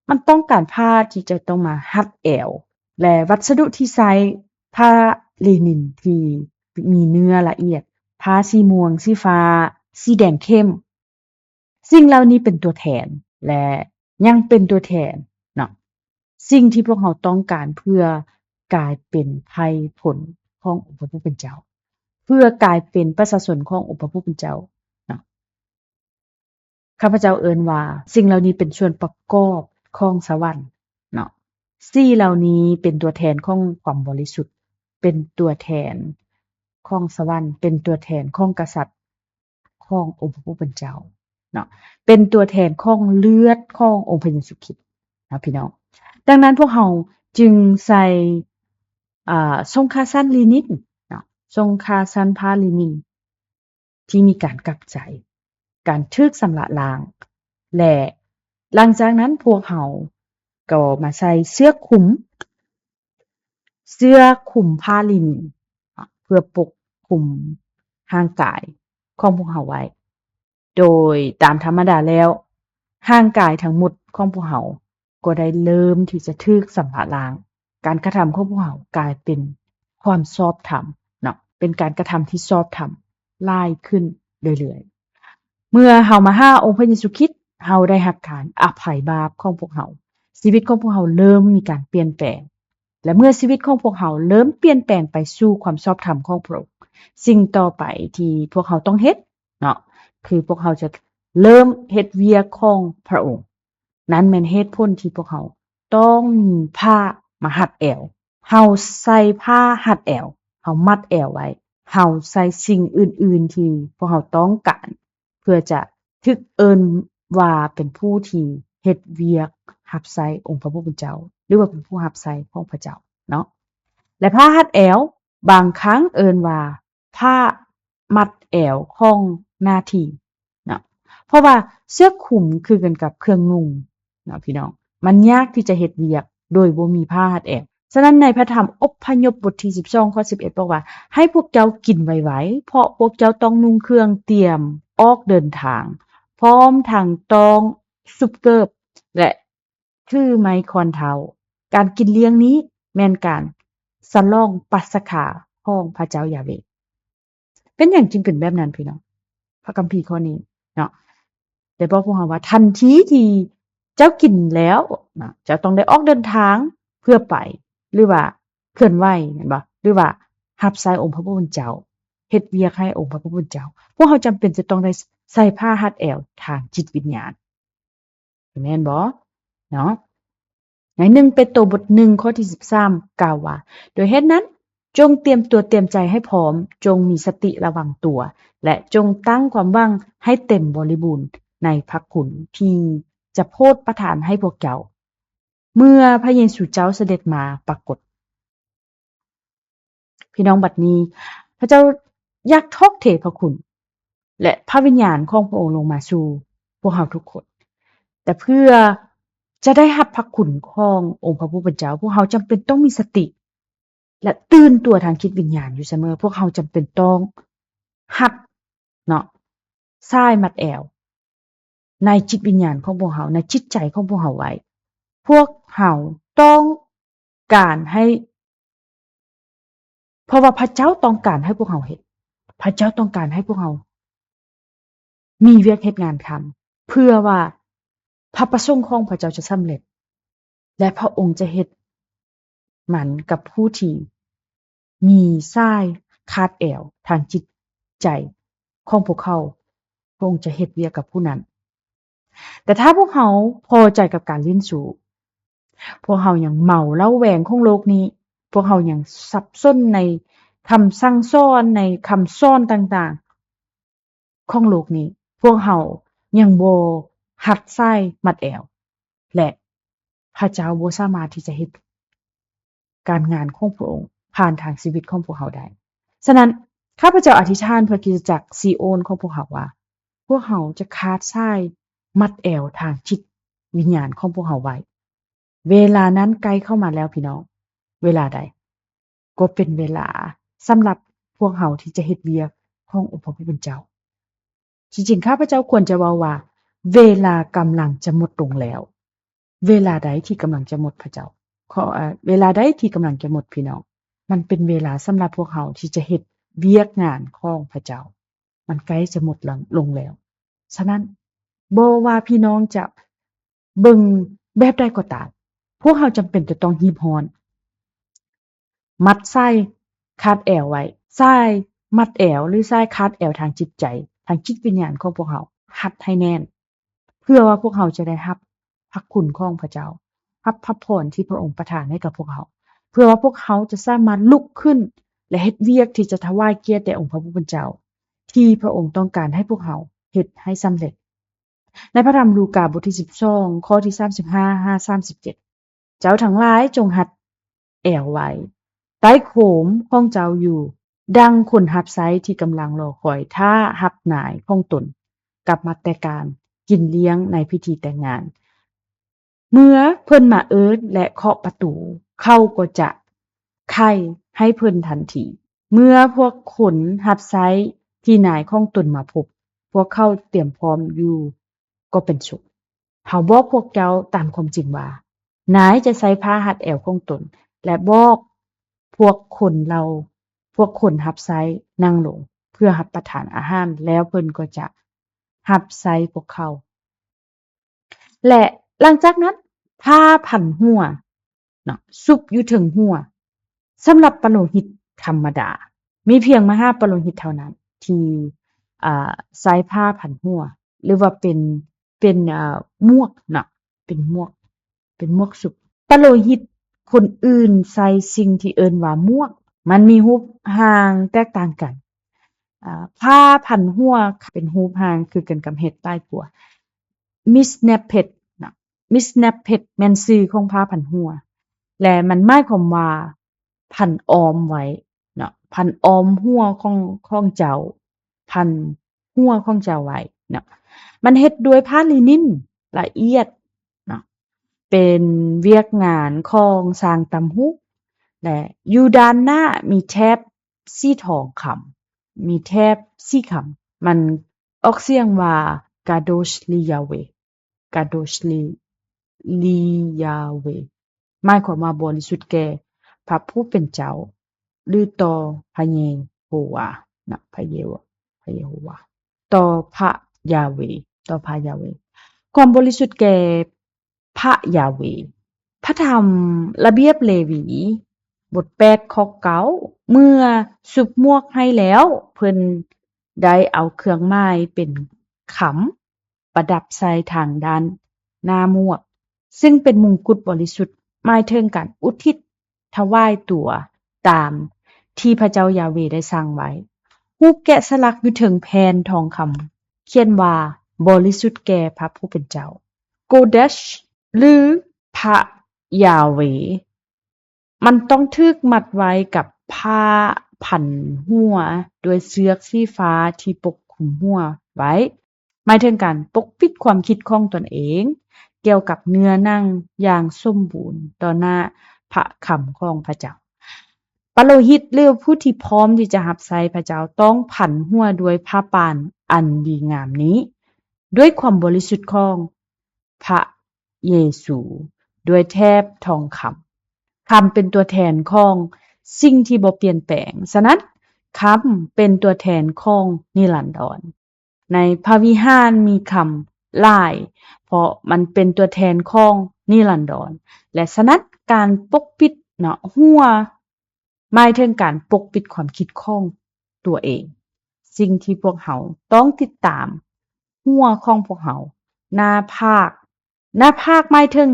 มันต้องการผ้าที่จะต้องมารัดแอวและวัสดุที่ใช้ผ้าลินินที่มีเนื้อละเอียดผ้าสีม่วงสีฟ้าสีแดงเข้มสิ่งเหล่านี้เป็นตัวแทนและยังเป็นตัวแทนเนาะสิ่งที่พวกเราต้องการเพื่อกลายเป็นไผผลขององค์พระผู้เป็นเจ้าเพื่อกลายเป็นประชาชนขององค์พระผู้เป็นเจ้าเนาะข้าพเจ้าเอิ้นว่าสิ่งเหล่านี้เป็นส่วนประกอบของสวรรค์เนาะสิ่งเหล่านี้เป็นตัวแทนของความบริสุทธิ์เป็นตัวแทนของสวรรค์เป็นตัวแทนของกษัตริย์ขององค์พระผู้เป็นเจ้าเนาะเป็นตัวแทนของเลือดขององค์พระเยซูคริสต์นะพี่น้องดังนั้นพวกเราจึงใส่ทรงคาสั้นลินินเนาะทรงคาสั้นผ้าลินินที่มีการกลับใจการทึกสำระล้างและหลังจากนั้นพวกเรา ก็มาใส่เสื้อคลุมผ้าลินเพื่อปกคลุมร่างกายของพวกเราไว้โดยตามธรรมดาแล้วร่างกายทั้งหมดของพวกเราก็ได้เริ่มที่จะถูกสัมภล้างการกระทำของพวกเรากลายเป็นความชอบธรรมเนาะเป็นการกระทำที่ชอบธรรมหลายขึ้นเรื่อยๆเมื่อเฮามาหาองค์พระเยซูคริสต์เฮาได้รับการอภัยบาปของพวกเราชีวิตของพวกเราเริ่มมีการเปลี่ยนแปลงและเมื่อชีวิตของพวกเราเริ่มเปลี่ยนแปลงไปสู่ความชอบธรรมของพระองค์สิ่งต่อไปที่พวกเราต้องเฮ็ดเนาะคือพวกเราจะเริ่มเฮ็ดเวียกของพระองค์นั้นแม่นเหตุผลที่พวกเราต้องมีผ้ามารัดแอวเฮาใส่ผ้ารัดแอวเฮามัดแอวไว้เฮาใส่สิ่งอื่นๆที่พวกเราต้องการเพื่อจะถึกเอิ้นว่าเป็นผู้ที่เฮ็ดเวียกรับใช้องค์พระผู้เป็นเจ้าหรือว่าเป็นผู้รับใช้ของพระเจ้าเนาะและผ้ารัดแอวบางครั้งเอิ้นว่าผ้ามัดแอวของหน้าที่เนาะเพราะว่าเสื้อคลุมคือกันกับเครื่องนุ่งเนาะพี่น้องมันยากที่จะเฮ็ดเวียกโดยบ่มีผ้ารัดแอวฉะนั้นในพระธรรมอพยพบทที่12ข้อ11บอกว่าให้พวกเจ้ากินไวๆเพราะพวกเจ้าต้องนุ่งเครื่องเตรียมออกเดินทางพร้อมทั้งต้องซุปเกิบและถือไม้คอนเท้าการกินเลี้ยงนี้แม่นการสลองปัสกาของพระเจ้ายาเวห์เป็นหยังจึงเป็นแบบนั้นพี่น้องพระคัมภีร์ข้อนี้เนาะได้บอกพวกเราว่าทันทีที่เจ้ากินแล้วนะเจ้าต้องได้ออกเดินทางเพื่อไปหรือว่าเคลื่อนไหวแม่นบ่หรือว่ารับใช้องค์พระผู้เป็นเจ้าเฮ็ดเวียกให้องค์พระผู้เป็นเจ้าพวกเราจำเป็นจะต้องได้ใส่ผ้ารัดแอวทางจิตวิญญาณแม่นบ่เนาะใน1เปโตรบท1ข้อที่13กล่าวว่าโดยเหตุนั้นจงเตรียมตัวเตรียมใจให้พร้อมจงมีสติระวังตัวและจงตั้งความหวังให้เต็มบริบูรณ์ในพระคุณที่จะโพธิ์ประทานให้พวกเจ้าเมื่อพระเยซูเจ้าเสด็จมาปรากฏพี่น้องบัดนี้พระเจ้าอยากทอกเทพระคุณและพระวิญญาณของพระองค์ลงมาสู่พวกเราทุกคนแต่เพื่อจะได้รับพระคุณขององค์พระผู้เป็นเจ้าพวกเราจำเป็นต้องมีสติและตื่นตัวทางจิตวิญญาณอยู่เสมอพวกเราจำเป็นต้องหัดเนาะสายมัดแอวในจิตวิญญาณของพวกเราในจิตใจของพวกเราไว้พวกเราต้องการให้เพราะว่าพระเจ้าต้องการให้พวกเราเฮ็ดพระเจ้าต้องการให้พวกเรามีเวียกเฮ็ดงานทำเพื่อว่าพระประสงค์ของพระเจ้าจะสำเร็จและพระองค์จะเฮ็ดมันกับผู้ที่มีสายคาดแอวทางจิตใจของพวกเขาพระองค์จะเฮ็ดเวียกกับผู้นั้นแต่ถ้าพวกเขาพอใจกับการลิ้นสู่พวกเขายังเมาเล่าแหวงของโลกนี้พวกเขายังสับสนในคำสั่งสอนในคำสอนต่างๆของโลกนี้พวกเขายังบ่หัดใส่มัดแอวและพระเจ้าบ่สามารถที่จะเฮ็ดการงานของพระองค์ผ่านทางชีวิตของพวกเขาได้ฉะนั้นข้าพเจ้าอธิษฐานเพื่อคริสตจักรซีโอนของพวกเขาว่าพวกเขาจะขาดสายมัดแอวทางจิตวิญญาณของพวกเขาไว้เวลานั้นใกล้เข้ามาแล้วพี่น้องเวลาใดก็เป็นเวลาสำหรับพวกเขาที่จะเฮ็ดเวียกขององค์พระผู้เป็นเจ้าจริงๆข้าพเจ้าควรจะเว้าว่าเวลากำลังจะหมดลงแล้วเวลาใดที่กำลังจะหมดพระเจ้าเวลาใดที่กำลังจะหมดพี่น้องมันเป็นเวลาสำหรับพวกเขาที่จะเฮ็ดเวียกงานของพระเจ้ามันใกล้จะหมดลงแล้วฉะนั้นบ่ว่าพี่น้องจะเบิ่งแบบใดก็ตามพวกเราจำเป็นจะต้องรีบร้อนมัดไส้คาดแอวไว้ไส้มัดแอวหรือไส้คาดแอวทางจิตใจทางจิตวิญญาณของพวกเราหัดให้แน่นเพื่อว่าพวกเราจะได้รับพระคุณของพระเจ้ารับพระพรที่พระองค์ประทานให้กับพวกเราเพื่อว่าพวกเขาจะสามารถลุกขึ้นและเฮ็ดเวียกที่จะถวายเกียรติแด่องค์พระผู้เป็นเจ้าที่พระองค์ต้องการให้พวกเราเฮ็ดให้สำเร็จในพระธรรมลูกาบทที่12ข้อที่35-37เจ้าทั้งหลายจงหัดแอวไว้ใต้โขมของเจ้าอยู่ดังคนรับใช้ที่กำลังรอคอยท่ารับนายของตนกลับมาแต่การกินเลี้ยงในพิธีแต่งงาน เมื่อเพิ่นมาเอิ้นและเคาะประตูเขาก็จะไข่ให้เพิ่นทันทีเมื่อพวกคนรับใช้ที่นายของตนมาพบพวกเขาเตรียมพร้อมอยู่ก็เป็นสุขเขาบอกพวกเจ้าตามความจริงว่านายจะใส่ผ้าหัดแอวของตนและบอกพวกคนพวกคนรับใช้นั่งลงเพื่อรับประทานอาหารแล้วเพิ่นก็จะรับใช้พวกเขาและหลังจากนั้นผ้าพันหัวเนาะซุบอยู่ถึงหัวสำหรับปโลหิตธรรมดามีเพียงมหาปโลหิตเท่านั้นที่ใช้ผ้าพันหัวหรือว่าเป็นหมวกเนาะเป็นหมวกสุบปโลหิตคนอื่นใส่สิ่งที่เอิ้นว่าหมวกมันมีรูปร่างแตกต่างกันผ้าพันหัวเป็นรูปร่างคือกันกับเห็ดใต้กัว Miss Snappet นะ Miss Snappet แม่นชื่อของผ้าพันหัวและมันหมายความว่าพันออมไว้เนาะพันออมหัวของเจ้าพันหัวของเจ้าไว้เนาะมันเฮ็ดด้วยผ้าลินินละเอียดเนาะเป็นเวียกงานของสร้างตำฮุกและอยู่ด้านหน้ามีแถบสีทองคำมีแถบสีคำมันออกเสียงว่า Kadosh Liyahweh Kadosh Liyahweh หมายความว่าบริสุทธิ์แก่พระผู้เป็นเจ้าหรือต่อพระเยโฮวานะพระเยโฮวาต่อพระยาเวต่อพระยาเวความบริสุทธิ์แก่พระยาเวพระธรรมระเบียบเลวีบท8ข้อ9เมื่อสุบมวกให้แล้วเพิ่นได้เอาเครื่องไม้เป็นขำประดับใส่ทางด้านหน้ามวกซึ่งเป็นมงกุฎบริสุทธิ์หมายถึงการอุทิศถวายตัวตามที่พระเจ้ายาเวได้สร้างไว้รูปแกะสลักอยู่ถึงแผ่นทองคำเขียนว่าบริสุทธิ์แก่พระผู้เป็นเจ้า Kodesh หรือพระยาเวมันต้องถูกมัดไว้กับผ้าพันหัวด้วยเสือกสีฟ้าที่ปกคลุมหัวไว้หมายถึงการปกปิดความคิดของตนเองเกี่ยวกับเนื้อนั่งอย่างสมบูรณ์ต่อหน้าพระคำของพระเจ้าปโลหิตหรือผู้ที่พร้อมที่จะรับใช้พระเจ้าต้องผันหัวด้วยผ้าปานอันดีงามนี้ด้วยความบริสุทธิ์ของพระเยซูด้วยแทบทองคำเป็นตัวแทนของสิ่งที่บ่เปลี่ยนแปลงฉะนั้นคำเป็นตัวแทนของนิรันดรในพระวิหารมีคำหลายเพราะมันเป็นตัวแทนของนิรันดรและฉะนั้นการปกปิดเนาะหัวหมายถึงการปกปิดความคิดของตัวเองสิ่งที่พวกเขาต้องติดตามหัวของพวกเขาหน้าภาคหมายถึง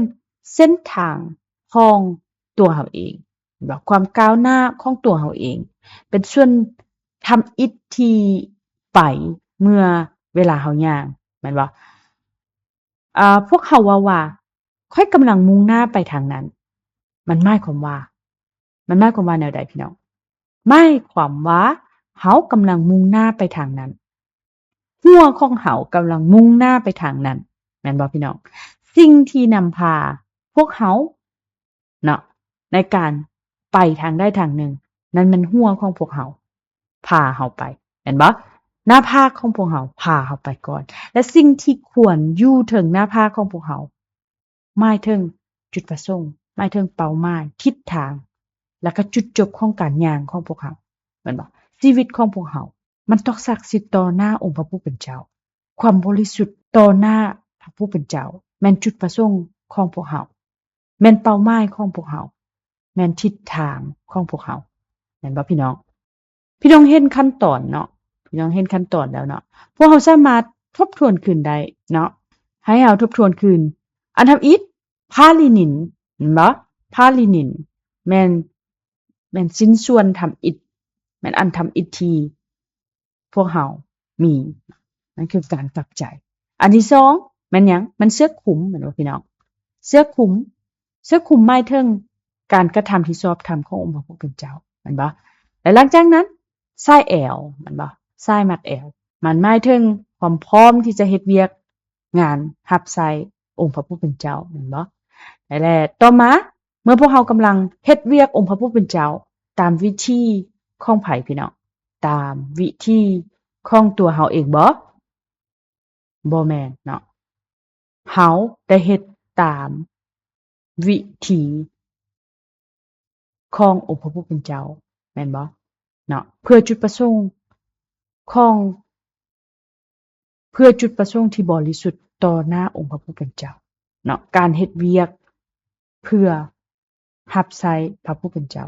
เส้นทางของตัวเขาเองแบบความก้าวหน้าของตัวเขาเองเป็นส่วนทำอิฐที่ไปเมื่อเวลาเขาย่างแม่นบ่พวกเขาว่าค่อยกำลังมุ่งหน้าไปทางนั้นมันหมายความว่าแนวใดพี่น้องหมายความว่าเขากำลังมุ่งหน้าไปทางนั้นหัวของเขากำลังมุ่งหน้าไปทางนั้นแม่นบ่พี่น้องสิ่งที่นำพาพวกเขาเนาะในการไปทางใดทางหนึ่งนั่นมันหัวของพวกเขาพาเขาไปเห็นบ่หน้าภาคของพวกเขาพาเขาไปก่อนและสิ่งที่ควรอยู่ถึงหน้าภาคของพวกเขาหมายถึงจุดประสงค์หมายถึงเป้าหมายทิศทางแล้วก็จุดจบของการย่างของพวกเขาเห็นบ่ชีวิตของพวกเขามันต้องศักดิ์สิทธิ์ต่อหน้าองค์พระผู้เป็นเจ้าความบริสุทธิ์ต่อหน้าพระผู้เป็นเจ้าแม่นจุดประสงค์ของพวกเขาแม่นเป้าหมายของพวกเขาแม่นทิศทางของพวกเขาแม่นบ่พี่น้องเห็นขั้นตอนเนาะพี่น้องเห็นขั้นตอนแล้วเนาะพวกเราสามารถทบทวนคืนได้เนาะให้เราทบทวนคืนอันทำอิฐผ้าลินินเห็นบ่ผ้าลินินแม่นชิ้นส่วนทำอิฐแม่นอันทำอิฐที่พวกเรามีนั่นคือการกลับใจอันที่2แม่นหยังมันเสื้อคลุมแม่นบ่พี่น้องเสื้อคลุมหมายถึงการกระทำที่ชอบธรรมขององค์พระผู้เป็นเจ้าแม่นบ่และหลังจากนั้นสายแอวแม่นบ่สายมัดแอวมันหมายถึงความพร้อมที่จะเฮ็ดเวียกงานรับใช้องค์พระผู้เป็นเจ้าแม่นบ่ นั่นแหละต่อมาเมื่อพวกเรากำลังเฮ็ดเวียกองค์พระผู้เป็นเจ้าตามวิธีของไผพี่น้องตามวิธีของตัวเฮาเองบ่แม่นเนาะเฮาได้เฮ็ดตามวิถีขององค์พระผู้เป็นเจ้าแม่นบ่เนาะเพื่อจุดประสงค์ของเพื่อจุดประสงค์ที่บริสุทธิ์ต่อหน้าองค์พระผู้เป็นเจ้าเนาะการเฮ็ดเวียกเพื่อรับใช้พระผู้เป็นเจ้า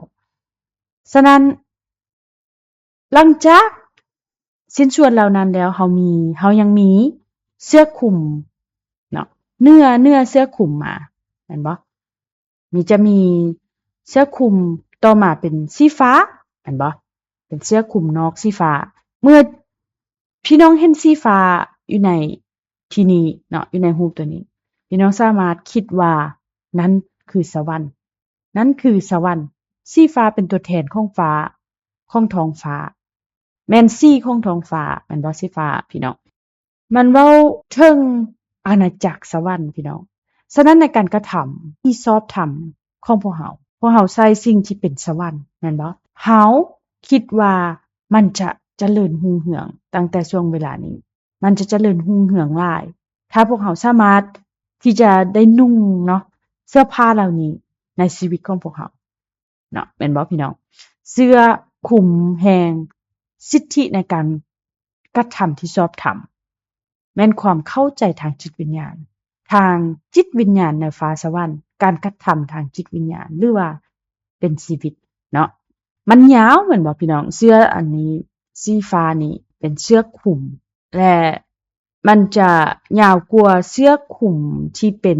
ฉะนั้นหลังจากสิ้นส่วนเหล่านั้นแล้วเฮายังมีเสื้อคลุมเนาะเนื้อเสื้อคลุมมาแม่นบ่จะมีเสื้อคลุมต่อมาเป็นสีฟ้าแม่นบ่เป็นเสื้อคลุมนอกสีฟ้าเมื่อพี่น้องเห็นสีฟ้าอยู่ในที่นี้เนาะอยู่ในรูปตัวนี้พี่น้องสามารถคิดว่านั้นคือสวรรค์นั้นคือสวรรค์สีฟ้าเป็นตัวแทนของฟ้าของท้องฟ้าแม่นสีของท้องฟ้าแม่นบ่สีฟ้าพี่น้องมันเว้าถึงอาณาจักรสวรรค์พี่น้องฉะนั้นในการกระทำที่ชอบทำของพวกเราใส่สิ่งที่เป็นสวรรค์แม่นบ่เฮาคิดว่ามันจะเจริญรุ่งเรืองตั้งแต่ช่วงเวลานี้มันจะเจริญรุ่งเรืองหลายถ้าพวกเราสามารถที่จะได้นุ่งเนาะเสื้อผ้าเหล่านี้ในชีวิตของพวกเราเนาะแม่นบ่พี่น้องเสื้อคลุมแห่งสิทธิในการกระทำที่ชอบทำแม่นความเข้าใจทางจิตวิญญาณทางจิตวิญญาณในฟ้าสวรรค์การกระทำทางจิตวิญญาณหรือว่าเป็นชีวิตเนาะมันยาวเหมือนบ่พี่น้องเสื้ออันนี้สีฟ้านี่เป็นเสื้อคลุมและมันจะยาวกว่าเสื้อคลุมที่เป็น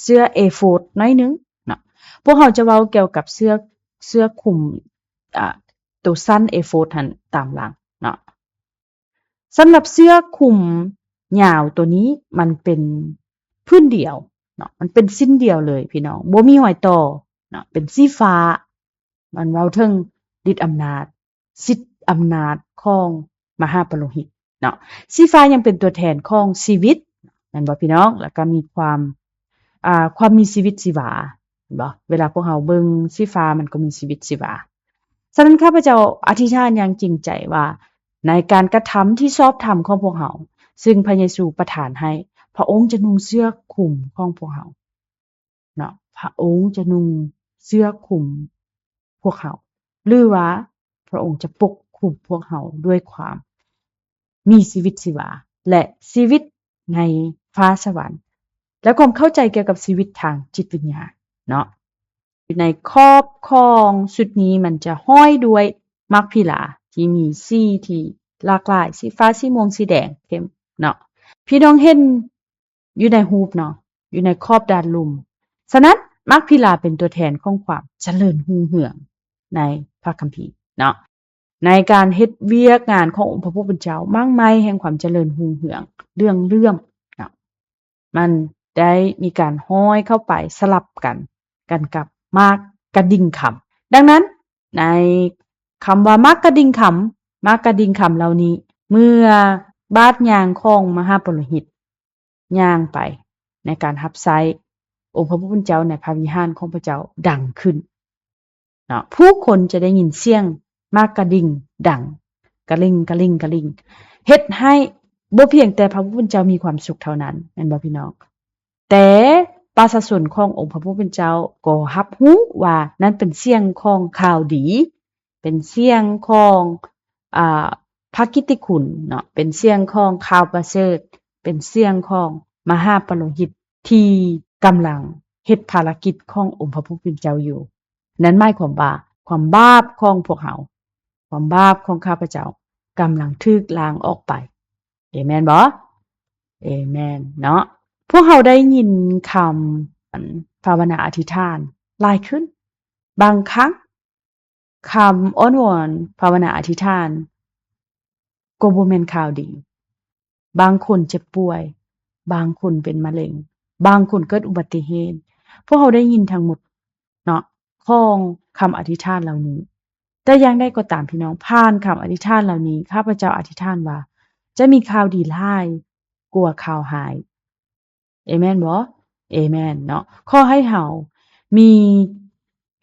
เสื้อเอโฟดน้อยนึงเนาะพวกเราจะเว้าเกี่ยวกับเสื้อคลุมตัวสั้นเอโฟดหั่นตามหลังเนาะสำหรับเสื้อคลุมยาวตัวนี้มันเป็นพื้นเดียวเนาะมันเป็นสิ้นเดียวเลยพี่น้องบ่มีหอยต่อเนาะเป็นสีฟ้ามันเว้าถึงฤทธิ์อำนาจสิทธิ์อำนาจของมหาปโลหิตเนาะสีฟ้ายังเป็นตัวแทนของชีวิตแม่นบ่พี่น้องแล้วก็มีความมีชีวิตชีวาเห็นบ่เวลาพวกเราเบิ่งสีฟ้ามันก็มีชีวิตชีวาฉะนั้นข้าพเจ้าอธิษฐานอย่างจริงใจว่าในการกระทำที่ชอบธรรมของพวกเราซึ่งพระเยซูประทานให้พระองค์จะนุ่งเสื้อคลุมของพวกเราเนาะพระองค์จะนุ่งเสื้อคลุมพวกเราหรือว่าพระองค์จะปกคลุมพวกเราด้วยความมีชีวิตชีวาและชีวิตในฟ้าสวรรค์และความเข้าใจเกี่ยวกับชีวิตทางจิตวิญญาณเนาะอยู่ในครอบครองชุดนี้มันจะห้อยด้วยมักพิลาที่มีสีที่หลากหลายสีฟ้าสีม่วงสีแดงเข้มเนาะพี่น้องเห็นอยู่ในรูปเนาะอยู่ในครอบด้านลุ่มฉะนั้นมักพิลาเป็นตัวแทนของความเจริญรุ่งเรืองในพระคัมภีร์เนาะในการเฮ็ดเวียกงานขององค์พระผู้เป็นเจ้ามากมายแห่งความเจริญรุ่งเรืองเรื่องเนาะมันได้มีการห้อยเข้าไปสลับกันกับมากกระดิ่งคำดังนั้นในคำว่ามากกระดิ่งคำเหล่านี้เมื่อบาทยางของมหาปโลหิตย่างไปในการรับใช้องค์พระผู้เป็นเจ้าในพระวิหารของพระเจ้าดังขึ้นเนาะผู้คนจะได้ยินเสียงมากกระดิ่งดังกระลิ่งเฮ็ดให้บ่เพียงแต่พระผู้เป็นเจ้ามีความสุขเท่านั้นแม่นบ่พี่น้องแต่ประชาชนขององค์พระผู้เป็นเจ้าก็รับรู้ว่านั้นเป็นเสียงของข่าวดีเป็นเสียงของพระกิตติคุณเนาะเป็นเสียงของข่าวประเสริฐเป็นเสียงของมหาปโลหิตที่กำลังเฮ็ดภารกิจขององค์พระผู้เป็นเจ้าอยู่นั้นหมายความว่าความบาปของพวกเราความบาปของข้าพเจ้ากำลังถูกล้างออกไปเอเมนบ่เอเมนเนาะพวกเราได้ยินคำภาวนาอธิษฐานหลายขึ้นบางครั้งคำอ้อนวอนภาวนาอธิษฐานก็บ่แม่นข่าวดีบางคนเจ็บป่วยบางคนเป็นมะเร็งบางคนเกิดอุบัติเหตุพวกเราได้ยินทั้งหมดเนาะของคำอธิษฐานเหล่านี้แต่อย่างใดก็ตามพี่น้องผ่านคำอธิษฐานเหล่านี้ข้าพเจ้าอธิษฐานว่าจะมีข่าวดีหลายกว่าข่าวหายเอเมนบ่ เอเมนเนาะขอให้เฮามี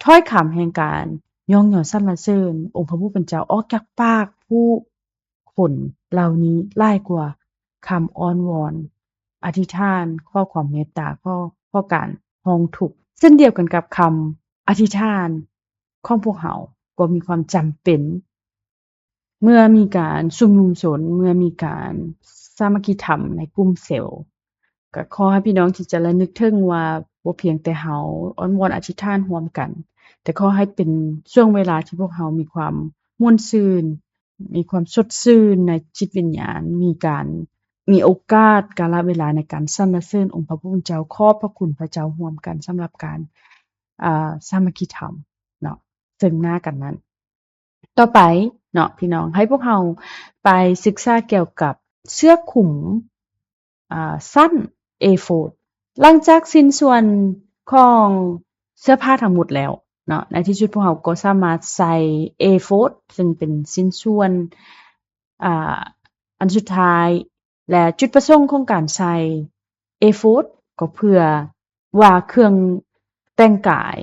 ถ้อยคำแห่งการยองหย่อสรรเสริญองค์พระผู้เป็นเจ้าออกจากปากผู้คนเหล่านี้หลายกว่าคำอ้อนวอนอธิษฐานขอความเมตตาขอการร้องทุกข์เช่นเดียวกันกับคำอธิษฐานของพวกเฮาก็มีความจำเป็น เมื่อมีการชุมนุมชนเมื่อมีการสามัคคีธรรมในกลุ่มเซลล์ก็ขอให้พี่น้องที่จะระลึกถึงว่าบ่เพียงแต่เฮาอ้อนวอนอธิษฐานร่วมกันแต่ขอให้เป็นช่วงเวลาที่พวกเฮามีความม่วนซื่นมีความสดชื่นในจิตวิญญาณมีโอกาสกาลเวลาในการสรรเสริญองค์พระผู้เป็นเจ้าขอบพระคุณพระเจ้าร่วมกันสำหรับการสามัคคีธรรมเนาะซึ่งหน้ากันนั้น ต่อไปเนาะพี่น้องให้พวกเราไปศึกษาเกี่ยวกับเสื้อคลุมสั้น A4 หลังจากสิ้นส่วนของเสื้อผ้าทั้งหมดแล้วเนาะในที่สุดพวกเราก็สามารถใส่ A4 ซึ่งเป็นสิ้นส่วนอ่าอันสุดท้ายและจุดประสงค์ของการใส่ A4 ก็เพื่อว่าเครื่องแต่งกาย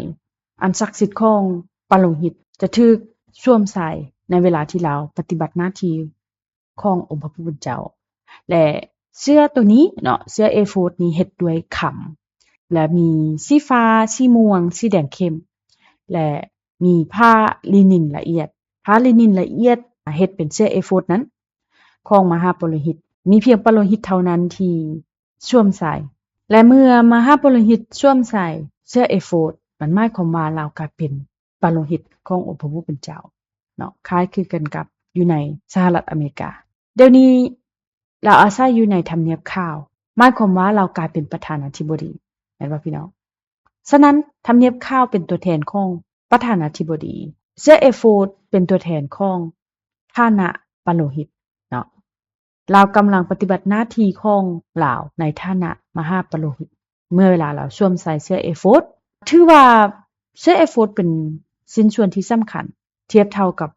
อันศักดิ์สิทธิ์ของปาโลหิตจะถูกสวมใส่ในเวลาที่เราปฏิบัติหน้าที่ขององค์พระผู้เป็นเจ้าและเสื้อตัวนี้เนาะเสื้อ A4 นี้เฮ็ดด้วยขำและมีสีฟ้าสีม่วงสีแดงเข้มและมีผ้าลินินละเอียดผ้าลินินละเอียดเฮ็ดเป็นเสื้อ A4 นั้นของมหาปโลหิตมีเพียงปโลหิตเท่านั้นที่สวมใส่และเมื่อมหาปโลหิตสวมใส่เสื้อ A4 มันหมายความว่าเรากลายเป็นปโลหิตขององค์พระผู้เป็นเจ้าเนาะคล้ายคือกันกับอยู่ในสหรัฐอเมริกาเดี๋ยวนี้เราอาศัยอยู่ในทำเนียบข้าวหมายความว่าเรากลายเป็นประธานาธิบดีแม่นบ่พี่น้องฉะนั้นทำเนียบข้าวเป็นตัวแทนของประธานาธิบดีเสื้อ A4 เป็นตัวแทนของฐานะปโลหิตเนาะเรากำลังปฏิบัติหน้าที่ของเราในฐานะมหาปโลหิตเมื่อเวลาเราสวมใส่เสื้อ A4 ถือว่าเสื้อ A4 เป็นชิ้นส่วนที่สำคัญเทียบเท่ากับ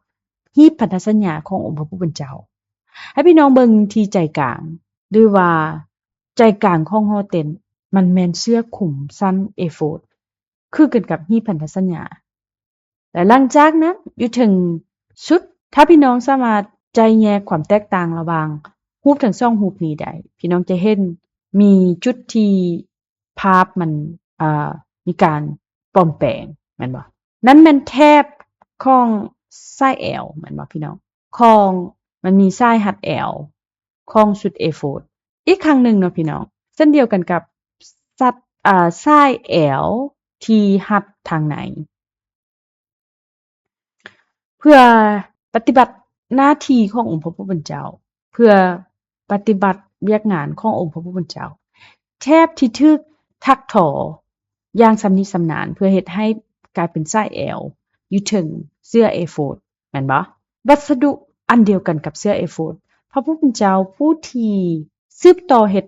หีบพันธสัญญาขององค์พระผู้เป็นเจ้าให้พี่น้องเบิ่งที่ใจกลางหรือว่าใจกลางของหอเต็นมันแม่นเสื้อคลุมสั้น A4 คือกันกับหีบพันธสัญญาและหลังจากนั้นอยู่ถึงสุดถ้าพี่น้องสามารถใจแยกความแตกต่างระหว่างรูปทั้งสองรูปนี้ได้พี่น้องจะเห็นมีจุดที่ภาพมันมีการปลอมแปลงแม่นบ่นั้นแม่นแทบของไส้แอวแม่นบ่พี่น้องของมันมีไส้หัดแอวของชุด A4 อีกครั้งหนึ่งเนาะพี่น้องเช่นเดียวกันกับสัดไส้แอวที่หัดทางไหนเพื่อปฏิบัติหน้าที่ขององค์พระผู้เป็นเจ้าเพื่อปฏิบัติเวียกงานขององค์พระผู้เป็นเจ้าแทบที่ทึกทักถออย่างสำนิสำนานเพื่อเฮ็ดให้กลายเป็นไส้แอวอยู่ถึงเสื้อ A4 แม่นบ่วัสดุอันเดียวกันกับเสื้อ A4 พระผู้เป็นเจ้าผู้ที่สืบต่อเฮ็ด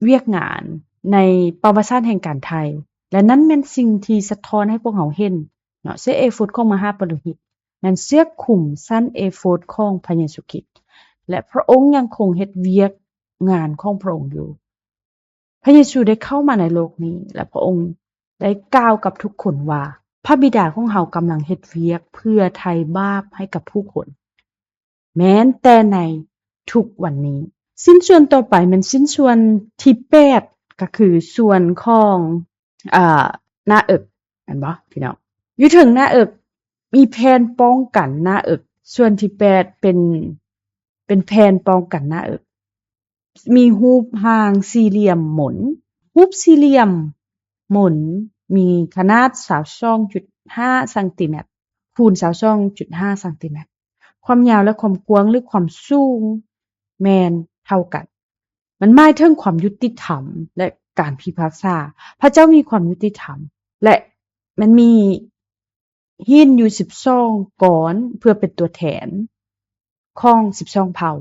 เวียกงานในประวัติศาสตร์แห่งการไทยและนั้นแม่นสิ่งที่สะท้อนให้พวกเราเห็นเนาะเสื้อ A4 ของมหาปโลหิตนั้นเสื้อคลุมสั้น A4 ของพระเยซูคริสต์และพระองค์ยังคงเฮ็ดเวียกงานของพระองค์อยู่พระเยซูได้เข้ามาในโลกนี้และพระองค์ได้กล่าวกับทุกคนว่าพระบิดาของเรากำลังเฮ็ดเวียกเพื่อไถ่บาปให้กับผู้คนแม้นแต่ในทุกวันนี้สิ้นส่วนต่อไปมันสิ้นส่วนที่8ก็คือส่วนของหน้าอกแม่นบ่พี่น้องอยู่ถึงหน้าอกมีแผ่นป้องกันหน้าอกส่วนที่8เป็นแผ่นป้องกันหน้าอกมีรูปร่างสี่เหลี่ยมหมุนรูปสี่เหลี่ยมหมุนมีขนาด 22.5 เซนติเมตรคูณ 22.5 เซนติเมตรความยาวและความกว้างหรือความสูงแม่นเท่ากันมันหมายถึงความยุติธรรมและการพิพากษาพระเจ้ามีความยุติธรรมและมันมีหินอยู่12ก้อนเพื่อเป็นตัวแทนของ12เผ่า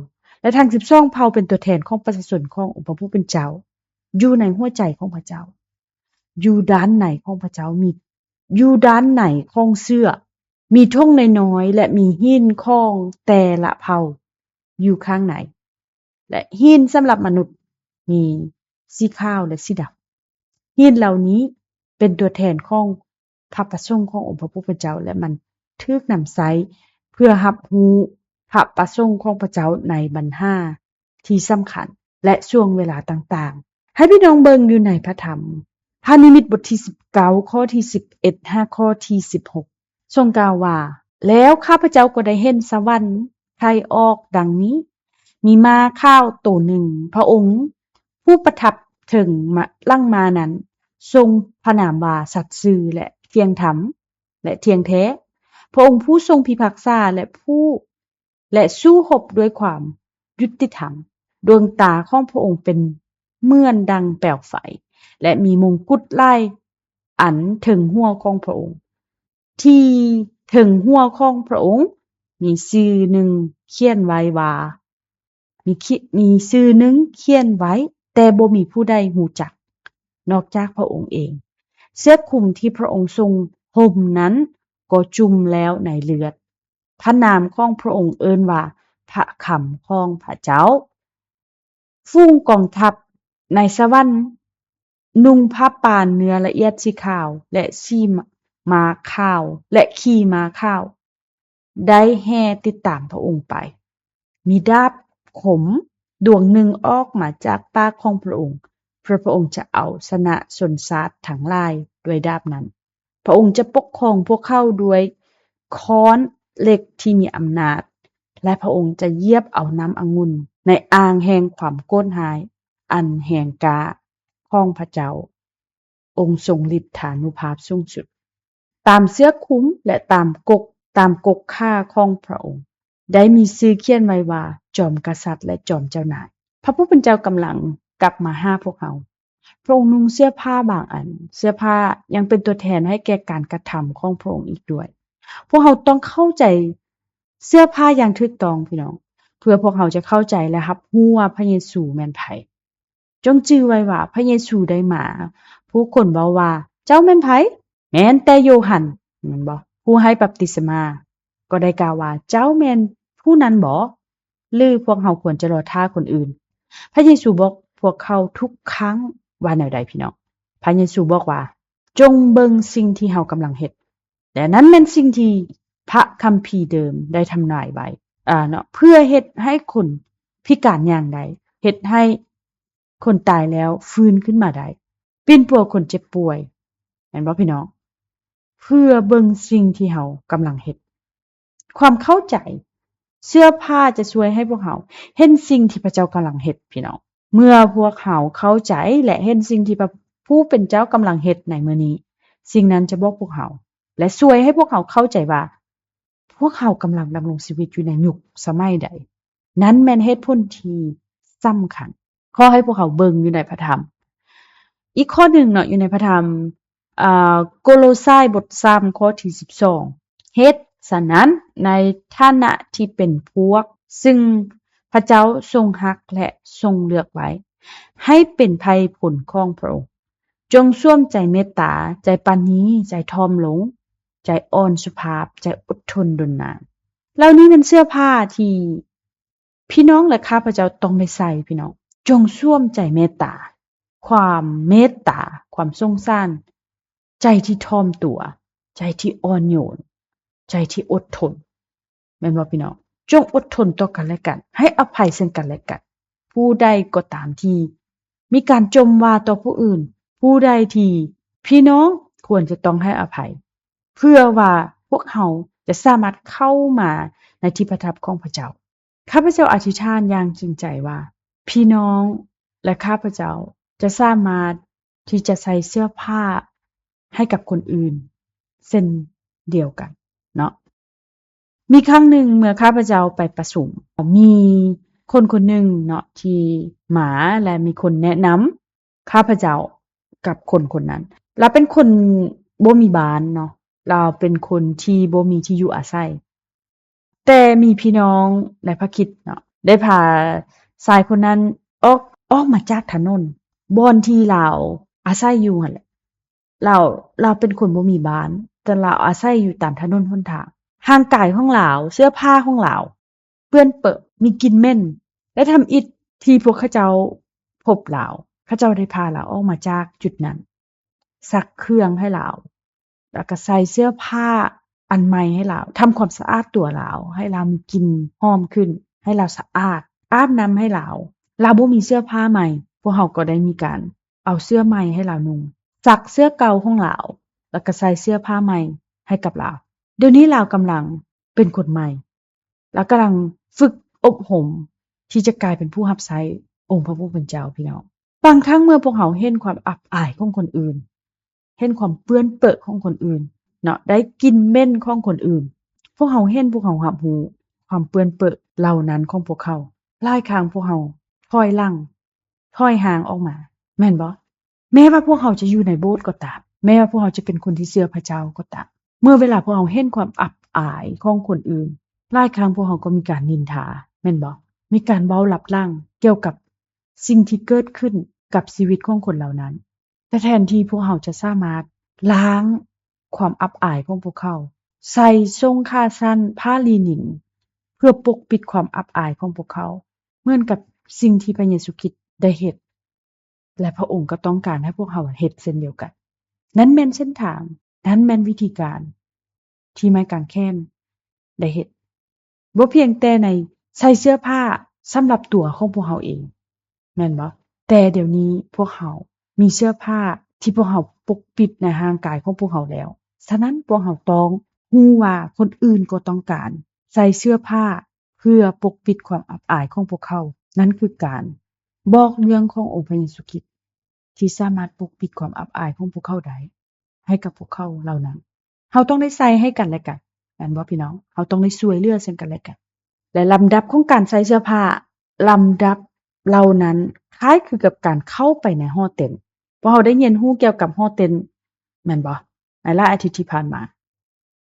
และทั้ง12เผ่าเป็นตัวแทนของประชาชนขององค์พระผู้เป็นเจ้าอยู่ในหัวใจของพระเจ้าอยู่ด้านในของพระเจ้ามีอยู่ด้านในของเสื้อมีธงน้อยๆและมีหินของแต่ละเผ่าอยู่ข้างในและหินสำหรับมนุษย์มีสีขาวและสีด หินเหล่านี้เป็นตัวแทนของพระประสงค์ขององค์พระผู้เป็นเจ้าและมันถูกนำใช้เพื่อรับรู้พระประสงค์ของพระเจ้าในบรรหาที่สำคัญและช่วงเวลาต่างๆให้พี่น้องเบิ่งอยู่ในพระธรรมพระนิมิตบทที่19ข้อที่11 5ข้อที่16ทรงกล่าวว่าแล้วข้าพเจ้าก็ได้เห็นสวรรค์ไทยออกดังนี้มีม้าข้าวตัวหนึ่งพระองค์ผู้ประทับถึงลั่งมานั้นทรงพระนามว่าสัตย์ซื่อและเที่ยงธรรมและเที่ยงแท้พระองค์ผู้ทรงพิพากษาและสู้รบด้วยความยุติธรรมดวงตาของพระองค์เป็นเหมือนดังแปลวไฟและมีมงกุฎลายอันถึงหัวของพระองค์ที่ถึงหัวของพระองค์มีชื่อหนึ่งเขียนไว้ว่ามีชื่อหนึ่งเขียนไว้แต่บ่มีผู้ใดรู้จักนอกจากพระองค์เองเสื้อคลุมที่พระองค์ทรงห่มนั้นก็จุ่มแล้วในเลือดพระนามของพระองค์เอิ้นว่าพระคำของพระเจ้าฝูงกองทัพในสวรรค์นุ่งผ้าป่านเนื้อละเอียดสีขาวและขี่ม้าขาวได้แห่ติดตามพระองค์ไปมีดาบคมดวงหนึ่งออกมาจากปากของพระองค์เพราะพระองค์จะเอาชนะชนชาติทั้งหลายด้วยดาบนั้นพระองค์จะปกครองพวกเขาด้วยค้อนเหล็กที่มีอำนาจและพระองค์จะเหยียบเอาน้ำองุ่นในอ่างแห่งความโกรธหายอันแห่งกาของพระเจ้าองค์ทรงฤทธานุภาพสูงสุดตามเสื้อคุ้มและตามกกค่าของพระองค์ได้มีชื่อเขียนไว้ว่าจอมกษัตริย์และจอมเจ้านายพระผู้เป็นเจ้ากำลังกลับมาหาพวกเราพระองค์นุ่งเสื้อผ้าบางอันเสื้อผ้ายังเป็นตัวแทนให้แก่การกระทำของพระองค์อีกด้วยพวกเราต้องเข้าใจเสื้อผ้าอย่างถูกต้องพี่น้องเพื่อพวกเราจะเข้าใจและรับรู้ว่าพระเยซูแม่นไผจงจื้อไว้ว่าพระเยซูได้มาผู้คนเว้าว่าเจ้าแม่นไผแม่นแต่โยฮั่นแม่นบ่ผู้ให้บัพติศมาก็ได้กล่าวว่าเจ้าแม่นผู้นั้นบ่หรือพวกเราควรจะรอท่าคนอื่นพระเยซูบอกพวกเขาทุกครั้งว่าแนวใดพี่น้องพระเยซูบอกว่าจงเบิ่งสิ่งที่เฮากำลังเฮ็ดแต่นั้นแม่นสิ่งที่พระคัมภีร์เดิมได้ทำนายไว้เนาะเพื่อเฮ็ดให้คนพิการอย่างใดเฮ็ดให้คนตายแล้วฟื้นขึ้นมาได้ปิ้นปัวคนเจ็บป่วยแม่นบ่พี่น้องเพื่อเบิ่งสิ่งที่เฮากำลังเฮ็ดความเข้าใจเสื้อผ้าจะช่วยให้พวกเราเห็นสิ่งที่พระเจ้ากำลังเฮ็ดพี่น้องเมื่อพวกเราเข้าใจและเห็นสิ่งที่พระผู้เป็นเจ้ากำลังเฮ็ดในมื้อนี้สิ่งนั้นจะบอกพวกเราและช่วยให้พวกเราเข้าใจว่าพวกเรากำลังดำรงชีวิตอยู่ในยุคสมัยใดนั้นแม่นเหตุผลที่สำคัญขอให้พวกเราเบิ่งอยู่ในพระธรรมอีกข้อหนึ่งเนาะอยู่ในพระธรรมโกโลไซบท3ข้อที่12เฮ็ดฉะนั้นในฐานะที่เป็นพวกซึ่งพระเจ้าทรงรักและทรงเลือกไว้ให้เป็นไผผลของพระองค์จงสวมใจเมตตาใจปราณีใจถ่อมลงใจอ่อนสุภาพใจอดทนดลนานเหล่านี้เป็นเสื้อผ้าที่พี่น้องและข้าพเจ้าต้องได้ใส่พี่น้องจงสวมใจเมตตาความเมตตาความสงสารใจที่ถ่อมตัวใจที่อ่อนโยนใจที่อดทนแม่นบ่พี่น้องจงอดทนต่อกันและกันให้อภัยซึ่งกันและกันผู้ใดก็ตามที่มีการจมว่าต่อผู้อื่นผู้ใดที่พี่น้องควรจะต้องให้อภัยเพื่อว่าพวกเราจะสามารถเข้ามาในที่ประทับของพระเจ้าข้าพเจ้าอธิษฐานอย่างจริงใจว่าพี่น้องและข้าพเจ้าจะสามารถที่จะใส่เสื้อผ้าให้กับคนอื่นเช่นเดียวกันเนาะมีครั้งหนึ่งเมื่อข้าพเจ้าไปประชุมมีคนคนหนึ่งเนาะที่มาและมีคนแนะนำข้าพเจ้ากับคนคนนั้นเราเป็นคนบ่มีบ้านเนาะเราเป็นคนที่บ่มีที่อยู่อาศัยแต่มีพี่น้องในพระคริสต์เนาะได้พาชายคนนั้นออกมาจากถนนบ่อนที่เราอาศัยอยู่หั่นแหละเราเป็นคนบ่มีบ้านแต่เราอาศัยอยู่ตามถนนหนทางร่างกายของเราเสื้อผ้าของเราเปื้อนเปอะมีกลิ่นเหม็นและทำอิฐที่พวกเขาเจ้าพบเราเขาเจ้าได้พาเราออกมาจากจุดนั้น ซักเครื่องให้เราแล้วก็ใส่เสื้อผ้าอันใหม่ให้เราทำความสะอาดตัวเราให้เรามีกลิ่นหอมขึ้นให้เราสะอาดอาบน้ำให้เราบ่มีเสื้อผ้าใหม่พวกเราก็ได้มีการเอาเสื้อใหม่ให้เรานุ่งซักเสื้อเก่าของเราแล้วก็ใส่เสื้อผ้าใหม่ให้กับเราเดี๋ยวนี้เรากำลังเป็นคนใหม่แล้วกำลังฝึกอบรมที่จะกลายเป็นผู้รับใช้องค์พระผู้เป็นเจ้าพี่น้องบางครั้งเมื่อพวกเราเห็นความอับอายของคนอื่นเห็นความเปื้อนเปรอะของคนอื่นเนาะได้กลิ่นเหม็นของคนอื่นพวกเราเห็นพวกเรารับรู้ความเปื้อนเปรอะเหล่านั้นของพวกเขาหลายครั้งพวกเราถอยหลังถอยห่างออกมาแม่นบ่แม้ว่าพวกเขาจะอยู่ในโบสถ์ก็ตามแม้ว่าพวกเขาจะเป็นคนที่เชื่อพระเจ้าก็ตามเมื่อเวลาพวกเราเห็นความอับอายของคนอื่นหลายครั้งพวกเขาก็มีการนินทาแม่นบ่มีการเว้าลับหลังเกี่ยวกับสิ่งที่เกิดขึ้นกับชีวิตของคนเหล่านั้นแต่แทนที่พวกเขาจะสามารถล้างความอับอายของพวกเขาใส่ทรงขาสั้นผ้าลีนินเพื่อปกปิดความอับอายของพวกเขาเหมือนกับสิ่งที่พระเยซูคริสต์ได้เฮ็ดและพระองค์ก็ต้องการให้พวกเขาเฮ็ดเช่นเดียวกันนั้นแม่นเส้นทางนั้นแม่นวิธีการที่ไม้กางเขนได้เฮ็ดบ่เพียงแต่ในใส่เสื้อผ้าสำหรับตัวของพวกเขาเองแม่นบ่แต่เดี๋ยวนี้พวกเขามีเสื้อผ้าที่พวกเขาปกปิดในร่างกายของพวกเขาแล้วฉะนั้นพวกเขาต้องรู้ว่าคนอื่นก็ต้องการใส่เสื้อผ้าเพื่อปกปิดความอับอายของพวกเขานั่นคือการบอกเรื่องขององค์พระเยซูคริสต์ที่สามารถปกปิดความอับอายของพวกเขาได้ให้กับพวกเขาเหล่านั้นเราต้องได้ใส่ให้กันและกันแม่นบ่พี่น้องเราต้องได้ช่วยเหลือซึ่งกันและกันและลำดับของการใส่เสื้อผ้าลำดับเหล่านั้นคล้ายคือกับการเข้าไปในหอเต็นท์เพราะเราได้เรียนรู้เกี่ยวกับหอเต็นท์แม่นบ่ในหลายอาทิตย์ที่ผ่านมา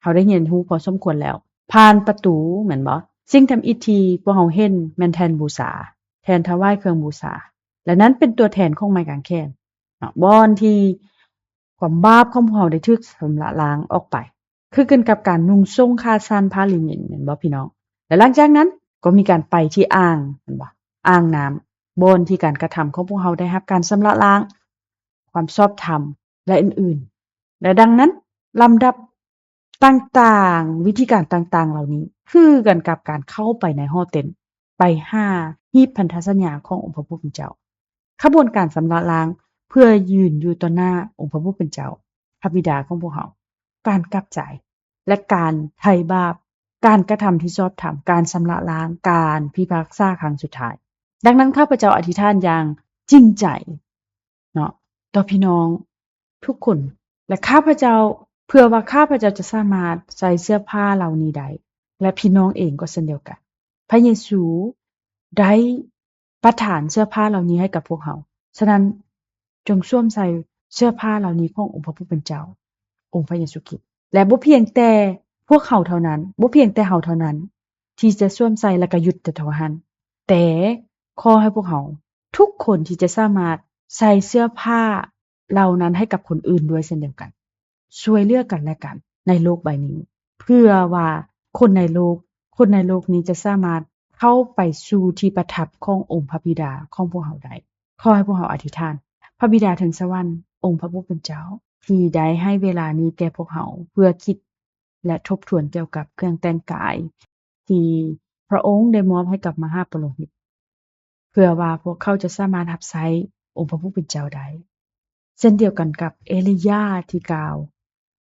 เราได้เรียนรู้พอสมควรแล้วผ่านประตูแม่นบ่สิ่งทำอิฐีพวกเราเห็นแม่นแทนบูชาแทนถวายเครื่องบูชาและนั้นเป็นตัวแทนของไม้กางเขนเนาะบ่อนที่ความบาปของพวกเราได้ถูกชำระล้างออกไปคือกันกับการนุ่งทรงขาสั้นผ้าลินินแม่นบ่พี่น้องและหลังจากนั้นก็มีการไปที่อ่างแม่นบ่อ่างน้ำบ่อนที่การกระทำของพวกเราได้รับการชำระล้างความชอบธรรมและอื่นๆและดังนั้นลำดับต่างๆวิธีการต่างๆเหล่านี้คือกันกับการเข้าไปในหอเต็นท์ไปหาหีบพันธสัญญาขององค์พระผู้เป็นเจ้าขบวนการชำระล้างเพื่อยืนอยู่ต่อหน้าองค์พระผู้เป็นเจ้าพระบิดาของพวกเราการกลับใจและการไถ่บาปการกระทำที่ชอบธรรมการชำระล้างการพิพากษาครั้งสุดท้ายดังนั้นข้าพเจ้าอธิษฐานอย่างจริงใจเนาะต่อพี่น้องทุกคนและข้าพเจ้าเพื่อว่าข้าพเจ้าจะสามารถใส่เสื้อผ้าเหล่านี้ได้และพี่น้องเองก็เช่นเดียวกันพระเยซูได้ประทานเสื้อผ้าเหล่านี้ให้กับพวกเราฉะนั้นจงสวมใส่เสื้อผ้าเหล่านี้ขององค์พระผู้เป็นเจ้าองค์พระเยซูคริสต์และบ่เพียงแต่พวกเขาเท่านั้นบ่เพียงแต่เราเท่านั้นที่จะสวมใส่และก็หยุดแต่เท่านั้นแต่ขอให้พวกเขาทุกคนที่จะสามารถใส่เสื้อผ้าเหล่านั้นให้กับคนอื่นด้วยเช่นเดียวกันช่วยเหลือกันและกันในโลกใบนี้เพื่อว่าคนในโลกนี้จะสามารถเข้าไปสู่ที่ประทับขององค์พระบิดาของพวกเราได้ขอให้พวกเราอธิษฐานพระบิดาถึงสวรรค์องค์พระผู้เป็นเจ้าที่ได้ให้เวลานี้แก่พวกเราเพื่อคิดและทบทวนเกี่ยวกับเครื่องแต่งกายที่พระองค์ได้มอบให้กับมหาปุโรหิตเพื่อว่าพวกเขาจะสามารถรับใช้องค์พระผู้เป็นเจ้าได้เช่นเดียวกันกับเอลียาที่กล่าว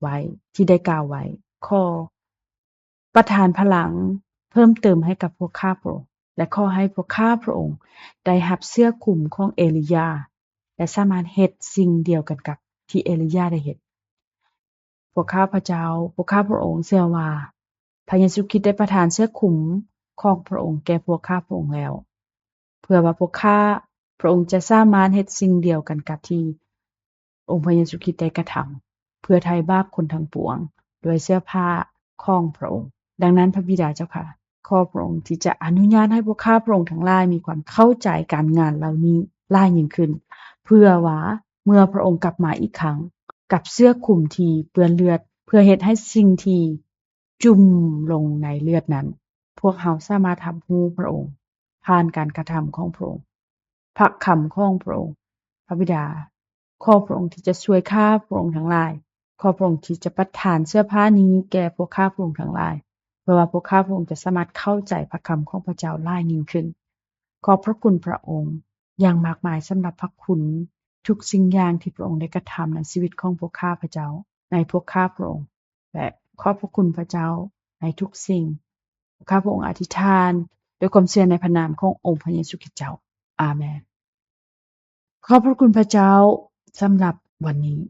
ไว้ที่ได้กล่าวไว้ขอประทานพลังเพิ่มเติมให้กับพวกข้าพระองค์และขอให้พวกข้าพระองค์ได้รับเสื้อคลุมของเอลียาและสามารถเฮ็ดสิ่งเดียวกันกับที่เอลียาได้เฮ็ดพวกข้าพระเจ้าพวกข้าพระองค์เชื่อว่าพระเยซูคริสต์ได้ประทานเสื้อคลุมของพระองค์แก่พวกข้าพระองค์แล้วเพื่อว่าพวกข้าพระองค์จะสามารถเฮ็ดสิ่งเดียวกันกับที่องค์พระเยซูคริสต์ได้กระทำเพื่อไถ่บาปคนทั้งปวงด้วยเสื้อผ้าของพระองค์ดังนั้นพระบิดาเจ้าค่ะขอพระองค์ที่จะอนุญาตให้พวกข้าพระองค์ทั้งหลายมีความเข้าใจการงานเหล่านี้หลายยิ่งขึ้นเพื่อว่าเมื่อพระองค์กลับมาอีกครั้งกับเสื้อคลุมที่เปื้อนเลือดเพื่อเฮ็ดให้สิ่งที่จุ่มลงในเลือดนั้นพวกเราสามารถรับรู้พระองค์ผ่านการกระทำของพระองค์พระคำของพระองค์พระบิดา ขอพระองค์ที่จะช่วยข้าพระองค์ทั้งหลายขอพระองค์ที่จะประทานเสื้อผ้านี้แก่พวกข้าพระองค์ทั้งหลายเพื่อว่าพวกข้าพระองค์จะสามารถเข้าใจพระคำของพระเจ้าหลายยิ่งขึ้นขอบพระคุณพระองค์อย่างมากมายสำหรับพระคุณทุกสิ่งอย่างที่พระองค์ได้กระทำในชีวิตของพวกข้าพระเจ้าในพวกข้าพระองค์และขอบพระคุณพระเจ้าในทุกสิ่งข้าพระองค์อธิษฐานด้วยความเชื่อในพระนามขององค์พระเยซูคริสต์เจ้าอาเมนขอบพระคุณพระเจ้าสำหรับวันนี้